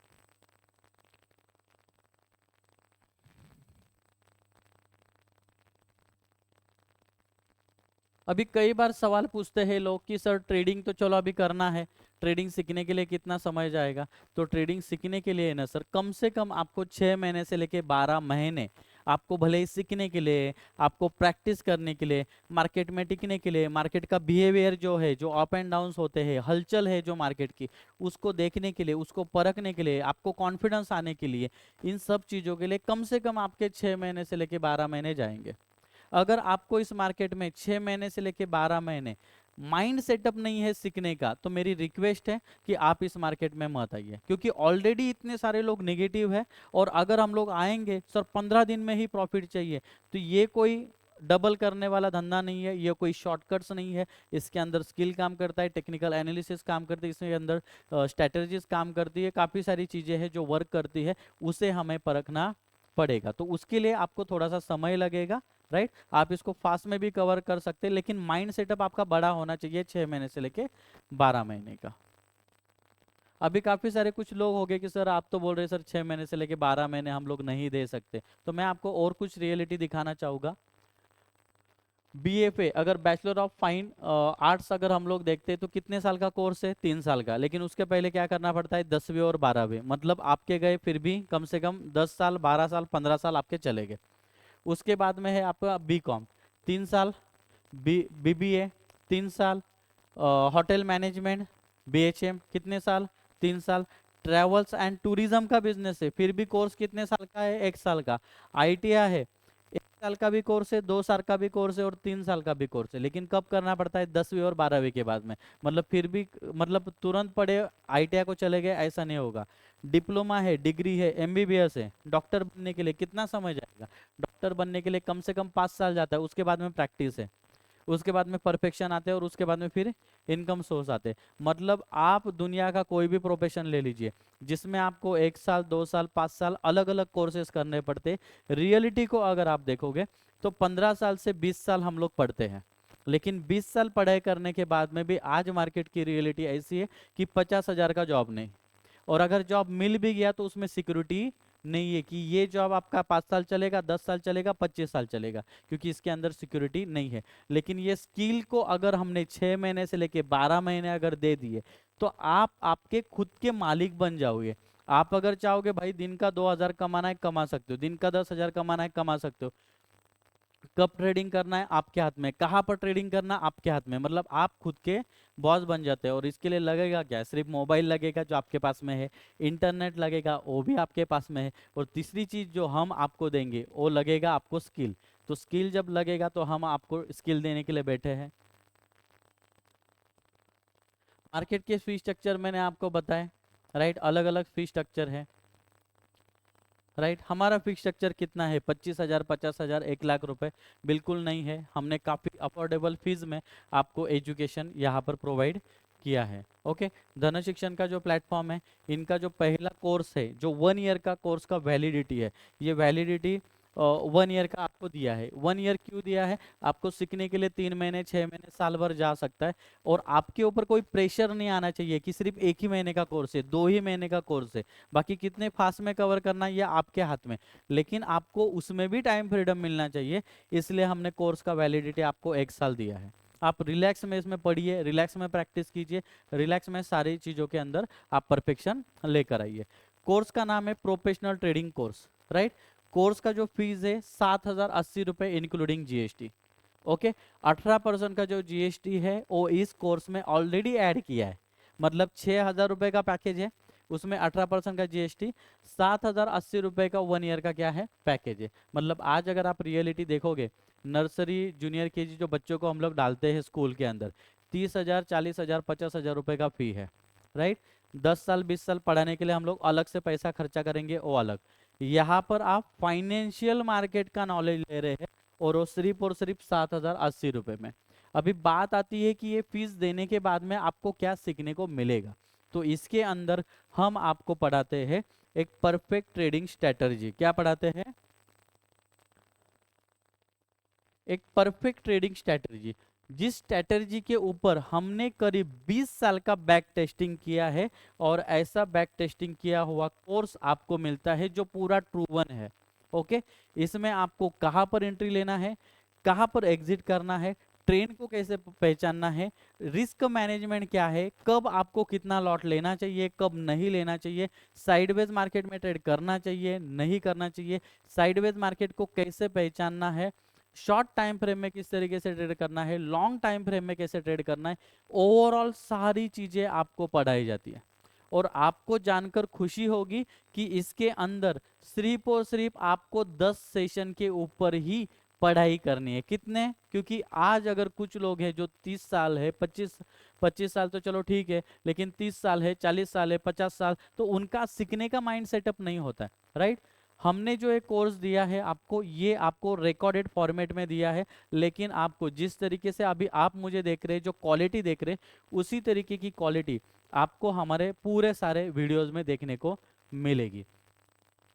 अभी कई बार सवाल पूछते हैं लोग कि सर ट्रेडिंग तो चलो अभी करना है, ट्रेडिंग सीखने के लिए कितना समय जाएगा? तो ट्रेडिंग सीखने के लिए ना सर, कम से कम आपको 6 महीने से लेके 12 महीने आपको भले ही सीखने के लिए, आपको प्रैक्टिस करने के लिए, मार्केट में टिकने के लिए, मार्केट का बिहेवियर जो है, जो अप एंड डाउन्स होते हैं, हलचल है जो मार्केट की, उसको देखने के लिए, उसको परखने के लिए, आपको कॉन्फिडेंस आने के लिए, इन सब चीज़ों के लिए कम से कम आपके 6 महीने से लेके 12 महीने जाएंगे। अगर आपको इस मार्केट में 6 महीने से लेके 12 महीने माइंड सेटअप नहीं है सीखने का, तो मेरी रिक्वेस्ट है कि आप इस मार्केट में मत आइए, क्योंकि ऑलरेडी इतने सारे लोग नेगेटिव है। और अगर हम लोग आएंगे सर 15 दिन में ही प्रॉफिट चाहिए, तो ये कोई डबल करने वाला धंधा नहीं है, ये कोई शॉर्टकट्स नहीं है। इसके अंदर स्किल काम करता है, टेक्निकल एनालिसिस काम करती है, इसके अंदर स्ट्रेटजीज काम करती है, काफ़ी सारी चीज़ें हैं जो वर्क करती है, उसे हमें परखना पड़ेगा। तो उसके लिए आपको थोड़ा सा समय लगेगा, राइट। आप इसको फास्ट में भी कवर कर सकते हैं, लेकिन माइंड सेटअप आपका बड़ा होना चाहिए 6 महीने से लेके 12 महीने का। अभी काफी सारे कुछ लोग हो गए कि सर आप तो बोल रहे सर 6 महीने से लेके 12 महीने हम लोग नहीं दे सकते, तो मैं आपको और कुछ रियलिटी दिखाना चाहूंगा। बीएफए, अगर बैचलर ऑफ फाइन आर्ट्स अगर हम लोग देखते हैं तो कितने साल का कोर्स है? 3 साल का। लेकिन उसके पहले क्या करना पड़ता है? 10वीं और 12वीं, मतलब आपके गए फिर भी कम से कम 10 साल, 12 साल, 15 साल आपके चले गए। उसके बाद में है आपका बी कॉम, 3 साल, बीबीए 3 साल, होटल मैनेजमेंट, बीएचएम कितने साल? 3 साल। ट्रैवल्स एंड टूरिज्म का बिजनेस है, फिर भी कोर्स कितने साल का है? 1 साल का। आईटीआई है, 1 साल का भी कोर्स है, 2 साल का भी कोर्स है और 3 साल का भी कोर्स है, लेकिन कब करना पड़ता है? 10वीं और 12वीं के बाद में। मतलब फिर भी मतलब तुरंत पढ़े आईटीआई को चले गए ऐसा नहीं होगा। डिप्लोमा है, डिग्री है, एमबीबीएस है, डॉक्टर बनने के लिए कितना समय जाएगा? डॉक्टर बनने के लिए कम से कम 5 साल जाता है, उसके बाद में प्रैक्टिस है, उसके बाद में परफेक्शन आते हैं और उसके बाद में फिर इनकम सोर्स आते हैं। मतलब आप दुनिया का कोई भी प्रोफेशन ले लीजिए जिसमें आपको 1 साल, 2 साल, 5 साल अलग अलग कोर्सेज करने पड़ते, रियलिटी को अगर आप देखोगे तो 15 साल से 20 साल हम लोग पढ़ते हैं, लेकिन 20 साल पढ़ाई करने के बाद में भी आज मार्केट की रियलिटी ऐसी है कि 50,000 का जॉब नहीं, और अगर जॉब मिल भी गया तो उसमें सिक्योरिटी नहीं है कि ये जॉब आपका 5 साल चलेगा, 10 साल चलेगा, 25 साल चलेगा, क्योंकि इसके अंदर सिक्योरिटी नहीं है। लेकिन ये स्किल को अगर हमने 6 महीने से लेके 12 महीने अगर दे दिए तो आप आपके खुद के मालिक बन जाओगे। आप अगर चाहोगे भाई दिन का 2,000 कमाना है कमा सकते हो, दिन का 10,000 कमाना है कमा सकते हो। कब ट्रेडिंग करना है आपके हाथ में, कहाँ पर ट्रेडिंग करना आपके हाथ में, मतलब आप खुद के बॉस बन जाते हैं। और इसके लिए लगेगा क्या? सिर्फ मोबाइल लगेगा जो आपके पास में है, इंटरनेट लगेगा वो भी आपके पास में है, और तीसरी चीज जो हम आपको देंगे वो लगेगा आपको स्किल। तो स्किल जब लगेगा तो हम आपको स्किल देने के लिए बैठे हैं। मार्केट के फी स्ट्रक्चर मैंने आपको बताया, राइट, अलग अलग फी स्ट्रक्चर है, राइट। हमारा फिक्स स्ट्रक्चर कितना है? 25,000, 50,000, 1 लाख रुपए बिल्कुल नहीं है। हमने काफ़ी अफोर्डेबल फीस में आपको एजुकेशन यहाँ पर प्रोवाइड किया है। ओके, धन शिक्षण का जो प्लेटफॉर्म है, इनका जो पहला कोर्स है, जो 1 ईयर का कोर्स का वैलिडिटी है, ये वैलिडिटी 1 ईयर का आपको दिया है। 1 ईयर क्यों दिया है? आपको सीखने के लिए 3 महीने, 6 महीने, साल भर जा सकता है, और आपके ऊपर कोई प्रेशर नहीं आना चाहिए कि सिर्फ 1 ही महीने का कोर्स है, 2 ही महीने का कोर्स है, बाकी कितने फास्ट में कवर करना है ये आपके हाथ में। लेकिन आपको उसमें भी टाइम फ्रीडम मिलना चाहिए, इसलिए हमने कोर्स का वैलिडिटी आपको 1 साल दिया है। आप रिलैक्स में इसमें पढ़िए, रिलैक्स में प्रैक्टिस कीजिए, रिलैक्स में सारी चीज़ों के अंदर आप परफेक्शन लेकर आइए। कोर्स का नाम है professional trading course, right. Course का जो फीस है 7,080 रुपये इंक्लूडिंग जीएसटी। ओके, 18% का जो जीएसटी है वो इस कोर्स में ऑलरेडी ऐड किया है। मतलब 6,000 रुपये का पैकेज है, उसमें 18% का जीएसटी, 7,080 रुपये का 1 ईयर का क्या है? पैकेज है। मतलब आज अगर आप रियलिटी देखोगे, नर्सरी, जूनियर केजी जो बच्चों को हम लोग डालते हैं स्कूल के अंदर, 30,000, 40,000, 50,000 रुपये का फी है, राइट। 10 साल 20 साल पढ़ाने के लिए हम लोग अलग से पैसा खर्चा करेंगे, वो अलग। यहाँ पर आप फाइनेंशियल मार्केट का नॉलेज ले रहे हैं, और सिर्फ 7,080 रुपये में। अभी बात आती है कि ये फीस देने के बाद में आपको क्या सीखने को मिलेगा। तो इसके अंदर हम आपको पढ़ाते हैं एक परफेक्ट ट्रेडिंग स्ट्रेटजी। क्या पढ़ाते हैं? एक परफेक्ट ट्रेडिंग स्ट्रेटजी, जिस स्ट्रेटजी के ऊपर हमने करीब 20 साल का बैक टेस्टिंग किया है, और ऐसा बैक टेस्टिंग किया हुआ कोर्स आपको मिलता है जो पूरा ट्रूवन है। ओके, इसमें आपको कहाँ पर एंट्री लेना है, कहाँ पर एग्जिट करना है, ट्रेंड को कैसे पहचानना है, रिस्क मैनेजमेंट क्या है, कब आपको कितना लॉट लेना चाहिए, कब नहीं लेना चाहिए, साइडवेज मार्केट में ट्रेड करना चाहिए, नहीं करना चाहिए, साइडवेज मार्केट को कैसे पहचानना है, शॉर्ट टाइम फ्रेम में किस तरीके से ट्रेड करना है, लॉन्ग टाइम फ्रेम में कैसे ट्रेड करना है, ओवरऑल सारी चीजें आपको पढ़ाई जाती है। और आपको जानकर खुशी होगी कि इसके अंदर सिर्फ और सिर्फ आपको 10 सेशन के ऊपर ही पढ़ाई करनी है। कितने? क्योंकि आज अगर कुछ लोग हैं जो 30 साल है, 25 साल तो चलो ठीक है, लेकिन 30 साल है, 40 साल है, 50 साल, तो उनका सीखने का माइंड सेटअप नहीं होता है, राइट। हमने जो एक कोर्स दिया है आपको, ये आपको रिकॉर्डेड फॉर्मेट में दिया है, लेकिन आपको जिस तरीके से अभी आप मुझे देख रहे हैं, जो क्वालिटी देख रहे हैं, उसी तरीके की क्वालिटी आपको हमारे पूरे सारे वीडियोस में देखने को मिलेगी।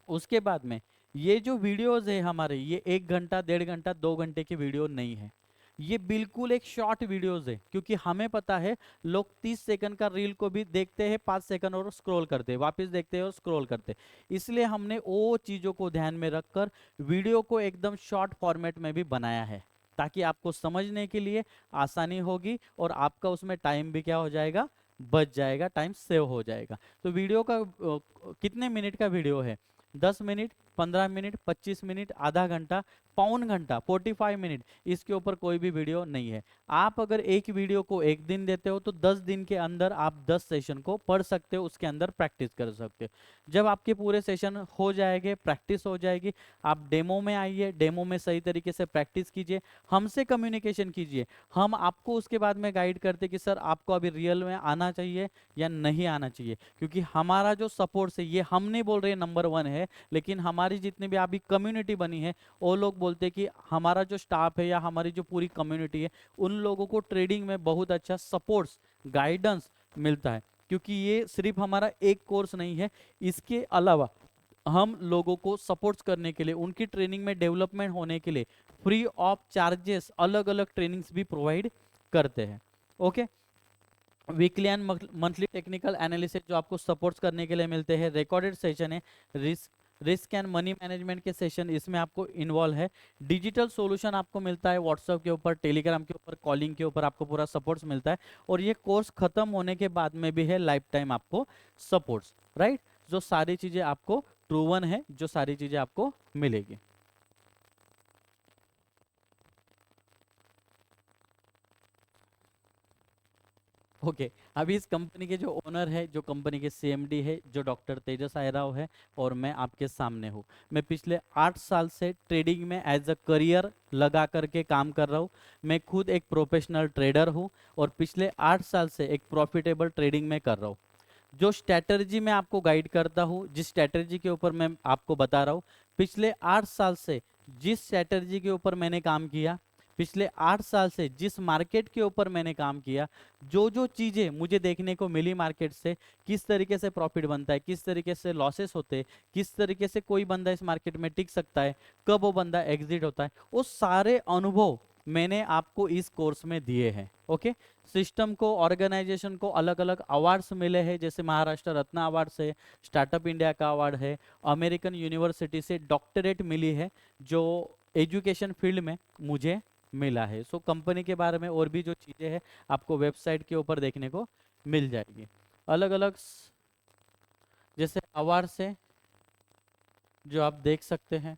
उसके बाद में ये जो वीडियोस है हमारे, ये 1 घंटा, 1.5 घंटा, 2 घंटे की वीडियो नहीं है, ये बिल्कुल एक शॉर्ट वीडियोस है। क्योंकि हमें पता है लोग 30 सेकंड का रील को भी देखते हैं, 5 सेकंड और स्क्रॉल करते हैं, वापस देखते हैं और स्क्रॉल करते हैं। इसलिए हमने वो चीज़ों को ध्यान में रखकर वीडियो को एकदम शॉर्ट फॉर्मेट में भी बनाया है, ताकि आपको समझने के लिए आसानी होगी, और आपका उसमें टाइम भी क्या हो जाएगा? बच जाएगा, टाइम सेव हो जाएगा। तो वीडियो का कितने मिनट का वीडियो है? 10 मिनट, 15 मिनट, 25 मिनट, आधा घंटा, पौन घंटा 45 मिनट, इसके ऊपर कोई भी वीडियो नहीं है। आप अगर एक वीडियो को एक दिन देते हो तो 10 दिन के अंदर आप 10 सेशन को पढ़ सकते हो, उसके अंदर प्रैक्टिस कर सकते हो। जब आपके पूरे सेशन हो जाएंगे, प्रैक्टिस हो जाएगी, आप डेमो में आइए, डेमो में सही तरीके से प्रैक्टिस कीजिए, हमसे कम्युनिकेशन कीजिए। हम आपको उसके बाद में गाइड करते कि सर आपको अभी रियल में आना चाहिए या नहीं आना चाहिए, क्योंकि हमारा जो सपोर्ट है ये हम नहीं बोल रहे नंबर 1 है, लेकिन हमारी जितनी भी अभी कम्युनिटी बनी है वो लोग बोलते हैं कि हमारा जो स्टाफ है या हमारी जो पूरी कम्युनिटी है उन लोगों को ट्रेडिंग में बहुत अच्छा सपोर्ट्स, गाइडेंस मिलता है। क्योंकि ये सिर्फ हमारा एक कोर्स नहीं है, इसके अलावा हम लोगों को सपोर्ट्स करने के लिए, उनकी ट्रेनिंग में डेवलपमेंट होने के लिए फ्री ऑफ चार्जेस अलग अलग ट्रेनिंग्स भी प्रोवाइड करते हैं। Okay, weekly and monthly technical analysis जो आपको सपोर्ट्स करने के लिए मिलते हैं, रिकॉर्डेड सेशन है, रिस्क एंड मनी मैनेजमेंट के सेशन इसमें आपको इन्वॉल्व है, डिजिटल सॉल्यूशन आपको मिलता है व्हाट्सएप के ऊपर, टेलीग्राम के ऊपर, कॉलिंग के ऊपर आपको पूरा सपोर्ट्स मिलता है, और ये कोर्स खत्म होने के बाद में भी है लाइफ टाइम आपको सपोर्ट्स, राइट। जो सारी चीजें आपको प्रूवन है, जो सारी चीजें आपको मिलेगी। ओके, अभी इस कंपनी के जो ओनर है, जो कंपनी के सीएमडी है, जो डॉक्टर तेजस आयराव है, और मैं आपके सामने हूँ। मैं पिछले 8 साल से ट्रेडिंग में एज अ करियर लगा करके काम कर रहा हूँ। मैं खुद एक प्रोफेशनल ट्रेडर हूँ और पिछले 8 साल से एक प्रॉफिटेबल ट्रेडिंग में कर रहा हूँ। जो स्ट्रैटेजी मैं आपको गाइड करता हूँ, जिस स्ट्रैटेजी के ऊपर मैं आपको बता रहा हूँ, पिछले 8 साल से जिस स्ट्रैटेजी के ऊपर मैंने काम किया, पिछले 8 साल से जिस मार्केट के ऊपर मैंने काम किया, जो जो चीज़ें मुझे देखने को मिली मार्केट से, किस तरीके से प्रॉफिट बनता है, किस तरीके से लॉसेस होते हैं, किस तरीके से कोई बंदा इस मार्केट में टिक सकता है, कब वो बंदा एग्जिट होता है, वो सारे अनुभव मैंने आपको इस कोर्स में दिए हैं। ओके, सिस्टम को, ऑर्गेनाइजेशन को अलग अलग अवार्ड्स मिले हैं, जैसे महाराष्ट्र रत्न अवार्ड्स है, स्टार्टअप इंडिया का अवार्ड है, अमेरिकन यूनिवर्सिटी से डॉक्टरेट मिली है जो एजुकेशन फील्ड में मुझे मिला है। सो कंपनी के बारे में और भी जो चीज़ें हैं आपको वेबसाइट के ऊपर देखने को मिल जाएगी। अलग अलग जैसे अवार्ड्स है जो आप देख सकते हैं।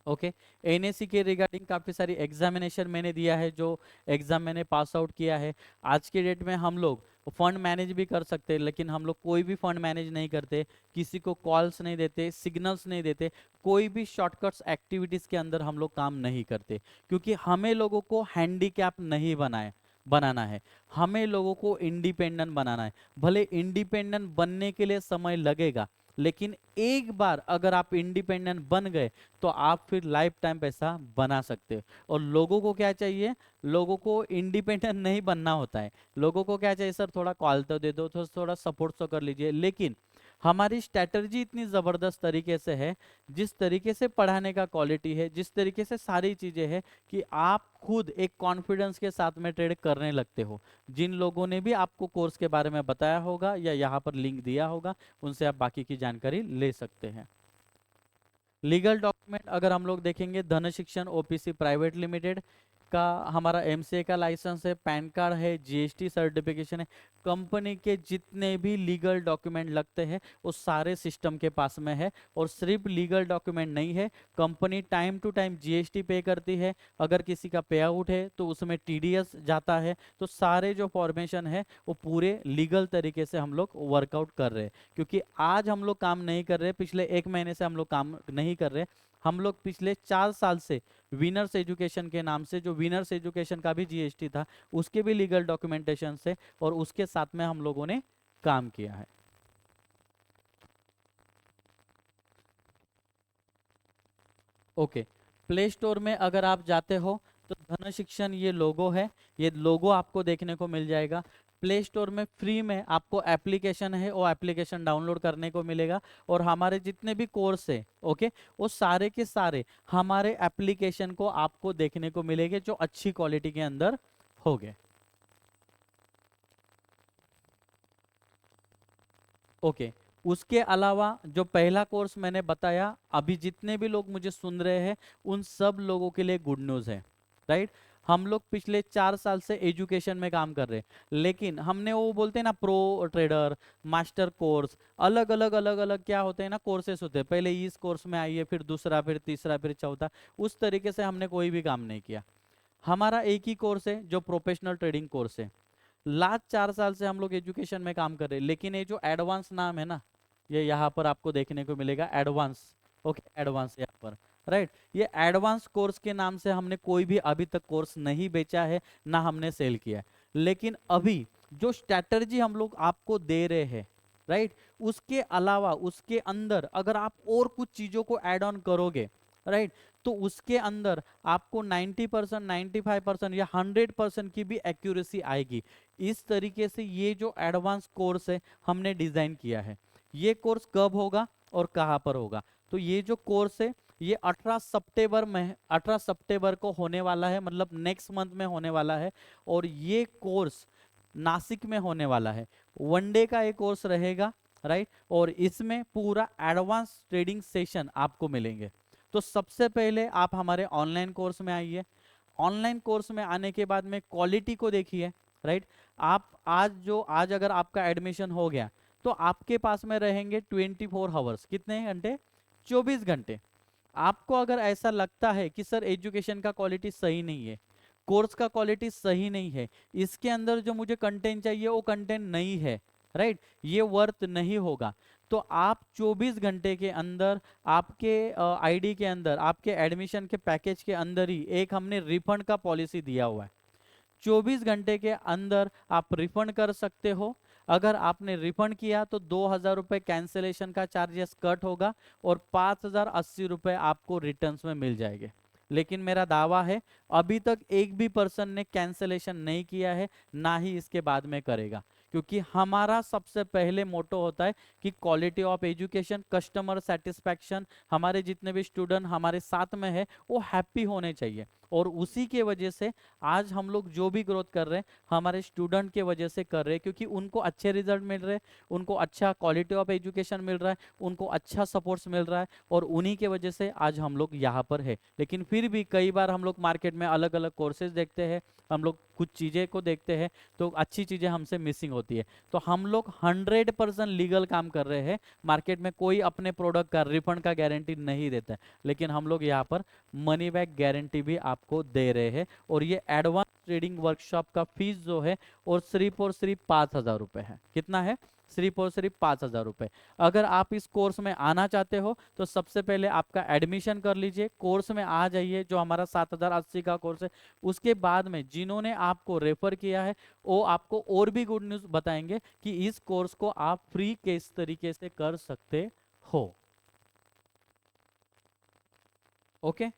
ओके, एनएसी के रिगार्डिंग काफ़ी सारी एग्जामिनेशन मैंने दिया है, जो एग्ज़ाम मैंने पास आउट किया है। आज के डेट में हम लोग फंड मैनेज भी कर सकते हैं, लेकिन हम लोग कोई भी फंड मैनेज नहीं करते, किसी को कॉल्स नहीं देते, सिग्नल्स नहीं देते, कोई भी शॉर्टकट्स एक्टिविटीज़ के अंदर हम लोग काम नहीं करते, क्योंकि हमें लोगों को हैंडीकैप नहीं बनाना है, हमें लोगों को इंडिपेंडेंट बनाना है। भले इंडिपेंडेंट बनने के लिए समय लगेगा, लेकिन एक बार अगर आप इंडिपेंडेंट बन गए तो आप फिर लाइफ टाइम पैसा बना सकते हो। और लोगों को क्या चाहिए, लोगों को इंडिपेंडेंट नहीं बनना होता है, लोगों को क्या चाहिए, सर थोड़ा कॉल तो दे दो, थोड़ा सपोर्ट तो कर लीजिए। लेकिन हमारी स्ट्रैटेजी इतनी ज़बरदस्त तरीके से है, जिस तरीके से पढ़ाने का क्वालिटी है, जिस तरीके से सारी चीज़ें हैं, कि आप खुद एक कॉन्फिडेंस के साथ में ट्रेड करने लगते हो। जिन लोगों ने भी आपको कोर्स के बारे में बताया होगा या यहाँ पर लिंक दिया होगा, उनसे आप बाकी की जानकारी ले सकते हैं। लीगल डॉक्यूमेंट अगर हम लोग देखेंगे, धन शिक्षण ओपीसी प्राइवेट लिमिटेड का हमारा एमसीए का लाइसेंस है, पैन कार्ड है, जीएसटी सर्टिफिकेशन है, कंपनी के जितने भी लीगल डॉक्यूमेंट लगते हैं वो सारे सिस्टम के पास में है। और सिर्फ लीगल डॉक्यूमेंट नहीं है, company time to time GST pay करती है, अगर किसी का पे आउट है तो उसमें टीडीएस जाता है। तो सारे जो फॉर्मेशन है वो पूरे लीगल तरीके से हम लोग वर्कआउट कर रहे हैं। क्योंकि आज हम लोग काम नहीं कर रहे, पिछले 1 महीने से हम लोग काम नहीं कर रहे, हम लोग पिछले 4 साल से विनर्स एजुकेशन के नाम से, जो विनर्स एजुकेशन का भी जीएसटी था, उसके भी लीगल डॉक्यूमेंटेशन से और उसके साथ में हम लोगों ने काम किया है। ओके, प्ले स्टोर में अगर आप जाते हो तो धन शिक्षण ये लोगो है, ये लोगो आपको देखने को मिल जाएगा। प्ले स्टोर में फ्री में आपको एप्लीकेशन है, वो एप्लीकेशन डाउनलोड करने को मिलेगा, और हमारे जितने भी कोर्स है, ओके, वो सारे के सारे हमारे एप्लीकेशन को आपको देखने को मिलेंगे, जो अच्छी क्वालिटी के अंदर होंगे। ओके, उसके अलावा जो पहला कोर्स मैंने बताया, अभी जितने भी लोग मुझे सुन रहे हैं उन सब लोगों के लिए गुड न्यूज़ है, राइट। हम लोग पिछले 4 साल से एजुकेशन में काम कर रहे हैं, लेकिन हमने वो बोलते हैं ना प्रो ट्रेडर, मास्टर कोर्स, अलग अलग क्या होते हैं ना कोर्सेस होते हैं, पहले इस कोर्स में आइए, फिर दूसरा, फिर तीसरा, फिर चौथा, उस तरीके से हमने कोई भी काम नहीं किया। हमारा एक ही कोर्स है जो प्रोफेशनल ट्रेडिंग कोर्स है। लास्ट 4 साल से हम लोग एजुकेशन में काम कर रहे हैं, लेकिन ये जो एडवांस नाम है ना, ये यहाँ पर आपको देखने को मिलेगा एडवांस। ओके, एडवांस यहाँ पर, राइट। ये एडवांस कोर्स के नाम से हमने कोई भी अभी तक कोर्स नहीं बेचा है, ना हमने सेल किया है। लेकिन अभी जो स्ट्रैटेजी हम लोग आपको दे रहे हैं, राइट, उसके अलावा उसके अंदर अगर आप और कुछ चीजों को ऐड ऑन करोगे, राइट, तो उसके अंदर आपको 90%, 95% या 100% की भी एक्यूरेसी आएगी। इस तरीके से ये जो एडवांस कोर्स है हमने डिजाइन किया है। ये कोर्स कब होगा और कहाँ पर होगा? तो ये जो कोर्स है ये 18 सितंबर को होने वाला है, मतलब नेक्स्ट मंथ में होने वाला है। और ये कोर्स नासिक में होने वाला है। 1 डे का ये कोर्स रहेगा, राइट। और इसमें पूरा एडवांस ट्रेडिंग सेशन आपको मिलेंगे। तो सबसे पहले आप हमारे ऑनलाइन कोर्स में आइए। ऑनलाइन कोर्स में आने के बाद में क्वालिटी को देखिए, राइट। आप आज अगर आपका एडमिशन हो गया तो आपके पास में रहेंगे 24 आवर्स। कितने घंटे? 24 घंटे। आपको अगर ऐसा लगता है कि सर एजुकेशन का क्वालिटी सही नहीं है, कोर्स का क्वालिटी सही नहीं है, इसके अंदर जो मुझे कंटेंट चाहिए वो कंटेंट नहीं है, राइट, ये वर्थ नहीं होगा, तो आप 24 घंटे के अंदर आपके आईडी के अंदर, आपके एडमिशन के पैकेज के अंदर ही एक हमने रिफंड का पॉलिसी दिया हुआ है। 24 घंटे के अंदर आप रिफंड कर सकते हो। अगर आपने रिफंड किया तो 2,000 रुपये कैंसिलेशन का चार्जेस कट होगा और 5,080 रुपये आपको रिटर्न्स में मिल जाएंगे। लेकिन मेरा दावा है अभी तक एक भी पर्सन ने कैंसिलेशन नहीं किया है, ना ही इसके बाद में करेगा, क्योंकि हमारा सबसे पहले मोटो होता है कि quality of education, customer satisfaction, हमारे जितने भी स्टूडेंट हमारे साथ में है वो हैप्पी होने चाहिए। और उसी के वजह से आज हम लोग जो भी ग्रोथ कर रहे हैं हमारे स्टूडेंट के वजह से कर रहे हैं, क्योंकि उनको अच्छे रिजल्ट मिल रहे हैं, उनको अच्छा क्वालिटी ऑफ एजुकेशन मिल रहा है, उनको अच्छा सपोर्ट्स मिल रहा है, और उन्हीं के वजह से आज हम लोग यहाँ पर है। लेकिन फिर भी कई बार हम लोग मार्केट में अलग अलग कोर्सेज देखते हैं, हम लोग कुछ चीज़ें को देखते हैं तो अच्छी चीज़ें हमसे मिसिंग होती है। तो हम लोग 100% लीगल काम कर रहे हैं। मार्केट में कोई अपने प्रोडक्ट का रिफंड का गारंटी नहीं देता है, लेकिन हम लोग यहाँ पर मनी बैक गारंटी भी आपको दे रहे हैं। और ये एडवांस ट्रेडिंग वर्कशॉप का फीस जो है और सिर्फ 5,000 रुपये है। कितना है? सिर्फ और सिर्फ 5,000 रुपये। अगर आप इस कोर्स में आना चाहते हो तो सबसे पहले आपका एडमिशन कर लीजिए, कोर्स में आ जाइए, जो हमारा 7,080 का कोर्स है। उसके बाद में जिन्होंने आपको रेफर किया है वो आपको और भी गुड न्यूज़ बताएंगे कि इस कोर्स को आप फ्री किस तरीके से कर सकते हो। ओके।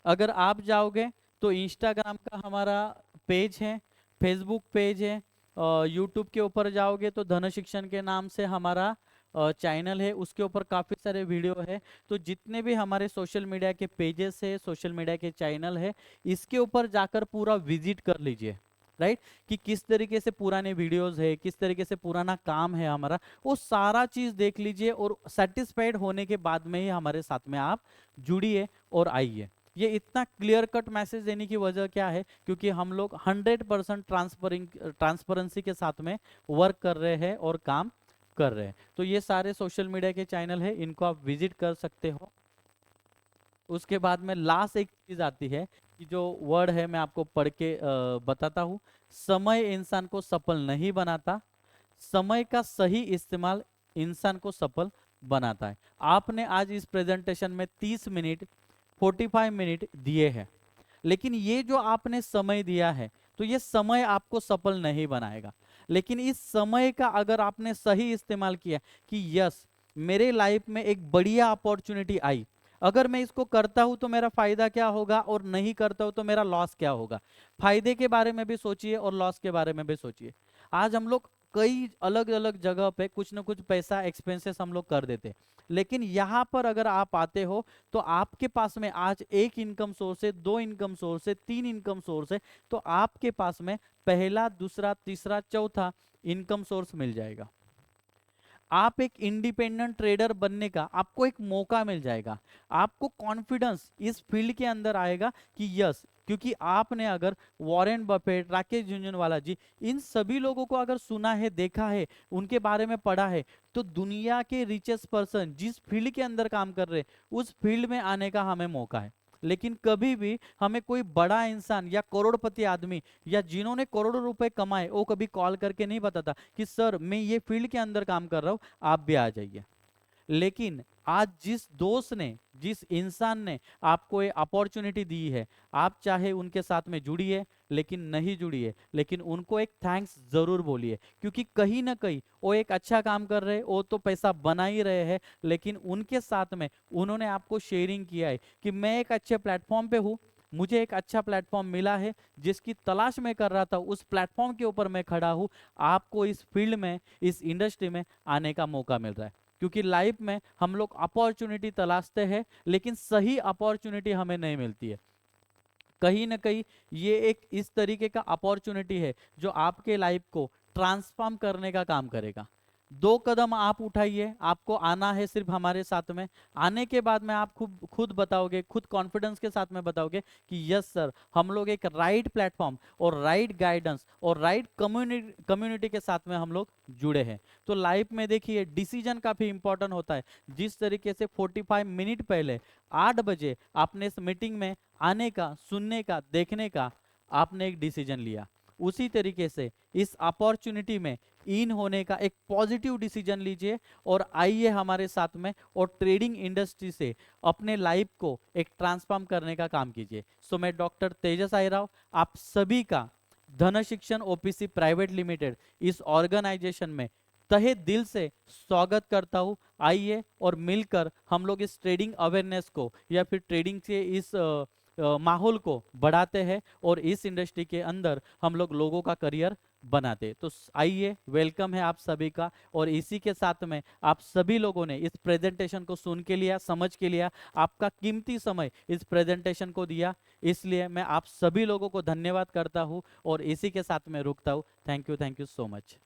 अगर आप जाओगे तो इंस्टाग्राम का हमारा पेज है, फेसबुक पेज है, यूट्यूब के ऊपर जाओगे तो धन शिक्षण के नाम से हमारा चैनल है, उसके ऊपर काफ़ी सारे वीडियो है। तो जितने भी हमारे सोशल मीडिया के पेजेस है, सोशल मीडिया के चैनल है, इसके ऊपर जाकर पूरा विजिट कर लीजिए, राइट, कि किस तरीके से पुराने वीडियोस है, किस तरीके से पुराना काम है हमारा, वो सारा चीज़ देख लीजिए। और सेटिस्फाइड होने के बाद में ही हमारे साथ में आप जुड़िए और आइए। ये इतना क्लियर कट मैसेज देने की वजह क्या है? क्योंकि हम लोग 100% ट्रांसपेरेंसी के साथ में वर्क कर रहे हैं और काम कर रहे हैं। तो ये सारे सोशल मीडिया के चैनल है, इनको आप विजिट कर सकते हो। उसके बाद में लास्ट एक चीज आती है कि जो वर्ड है मैं आपको पढ़ के बताता हूँ। समय इंसान को सफल नहीं बनाता, समय का सही इस्तेमाल इंसान को सफल बनाता है। आपने आज इस प्रेजेंटेशन में 30 मिनट 45 मिनट दिए हैं, लेकिन ये जो आपने समय दिया है तो ये समय आपको सफल नहीं बनाएगा। लेकिन इस समय का अगर आपने सही इस्तेमाल किया कि यस मेरे लाइफ में एक बढ़िया अपॉर्चुनिटी आई, अगर मैं इसको करता हूं तो मेरा फायदा क्या होगा और नहीं करता हूं तो मेरा लॉस क्या होगा। फायदे के बारे में भी सोचिए और लॉस के बारे में भी सोचिए। आज हम लोग कई अलग अलग जगह पे कुछ ना कुछ पैसा एक्सपेंसेस हम लोग कर देते हैं, लेकिन यहाँ पर अगर आप आते हो तो आपके पास में आज एक इनकम सोर्स है, दो इनकम सोर्स है, तीन इनकम सोर्स है, तो आपके पास में पहला, दूसरा, तीसरा, चौथा इनकम सोर्स मिल जाएगा। आप एक इंडिपेंडेंट ट्रेडर बनने का आपको एक मौका मिल जाएगा। आपको कॉन्फिडेंस इस फील्ड के अंदर आएगा कि यस क्योंकि आपने अगर वॉरेन बफेट, राकेश झुनझुनवाला जी, इन सभी लोगों को अगर सुना है, देखा है, उनके बारे में पढ़ा है, तो दुनिया के रिचेस्ट पर्सन जिस फील्ड के अंदर काम कर रहे उस फील्ड में आने का हमें मौका है। लेकिन कभी भी हमें कोई बड़ा इंसान या करोड़पति आदमी या जिन्होंने करोड़ों रुपए कमाए वो कभी कॉल करके नहीं बताता कि सर मैं ये फील्ड के अंदर काम कर रहा हूं, आप भी आ जाइए। लेकिन आज जिस दोस्त ने, जिस इंसान ने आपको ये अपॉर्चुनिटी दी है, आप चाहे उनके साथ में जुड़िए लेकिन नहीं जुड़िए, लेकिन उनको एक थैंक्स जरूर बोलिए, क्योंकि कहीं ना कहीं वो एक अच्छा काम कर रहे हैं, वो तो पैसा बना ही रहे हैं, लेकिन उनके साथ में उन्होंने आपको शेयरिंग किया है कि मैं एक अच्छे प्लेटफॉर्म पे हूँ, मुझे एक अच्छा प्लेटफॉर्म मिला है, जिसकी तलाश मैं कर रहा था उस प्लेटफॉर्म के ऊपर मैं खड़ा हूँ, आपको इस फील्ड में, इस इंडस्ट्री में आने का मौका मिल रहा है। क्योंकि लाइफ में हम लोग अपॉर्चुनिटी तलाशते हैं लेकिन सही अपॉर्चुनिटी हमें नहीं मिलती है। कहीं ना कहीं ये एक इस तरीके का अपॉर्चुनिटी है जो आपके लाइफ को ट्रांसफॉर्म करने का काम करेगा। 2 कदम आप उठाइए, आपको आना है सिर्फ हमारे साथ में। आने के बाद में आप खुद खुद बताओगे, खुद कॉन्फिडेंस के साथ में बताओगे कि यस सर, हम लोग एक राइट प्लेटफॉर्म और राइट गाइडेंस और राइट कम्युनिटी के साथ में हम लोग जुड़े हैं। तो लाइफ में देखिए डिसीजन काफी इंपॉर्टेंट होता है। जिस तरीके से 45 मिनट पहले 8 बजे आपने इस मीटिंग में आने का, सुनने का, देखने का आपने एक डिसीजन लिया, उसी तरीके से इस अपॉर्चुनिटी में इन होने का एक पॉजिटिव डिसीजन लीजिए और आइए हमारे साथ में और ट्रेडिंग इंडस्ट्री से अपने लाइफ को एक ट्रांसफॉर्म करने का काम कीजिए। सो मैं डॉक्टर तेजस आहिराव आप सभी का धन शिक्षण ओपीसी प्राइवेट लिमिटेड इस ऑर्गेनाइजेशन में तहे दिल से स्वागत करता हूँ। आइए और मिलकर हम लोग इस ट्रेडिंग अवेयरनेस को या फिर ट्रेडिंग के इस माहौल को बढ़ाते हैं और इस इंडस्ट्री के अंदर हम लोग लोगों का करियर बनाते। तो आइए, वेलकम है आप सभी का। और इसी के साथ में आप सभी लोगों ने इस प्रेजेंटेशन को सुन के लिया, समझ के लिया, आपका कीमती समय इस प्रेजेंटेशन को दिया, इसलिए मैं आप सभी लोगों को धन्यवाद करता हूँ और इसी के साथ में रुकता हूँ। Thank you so much.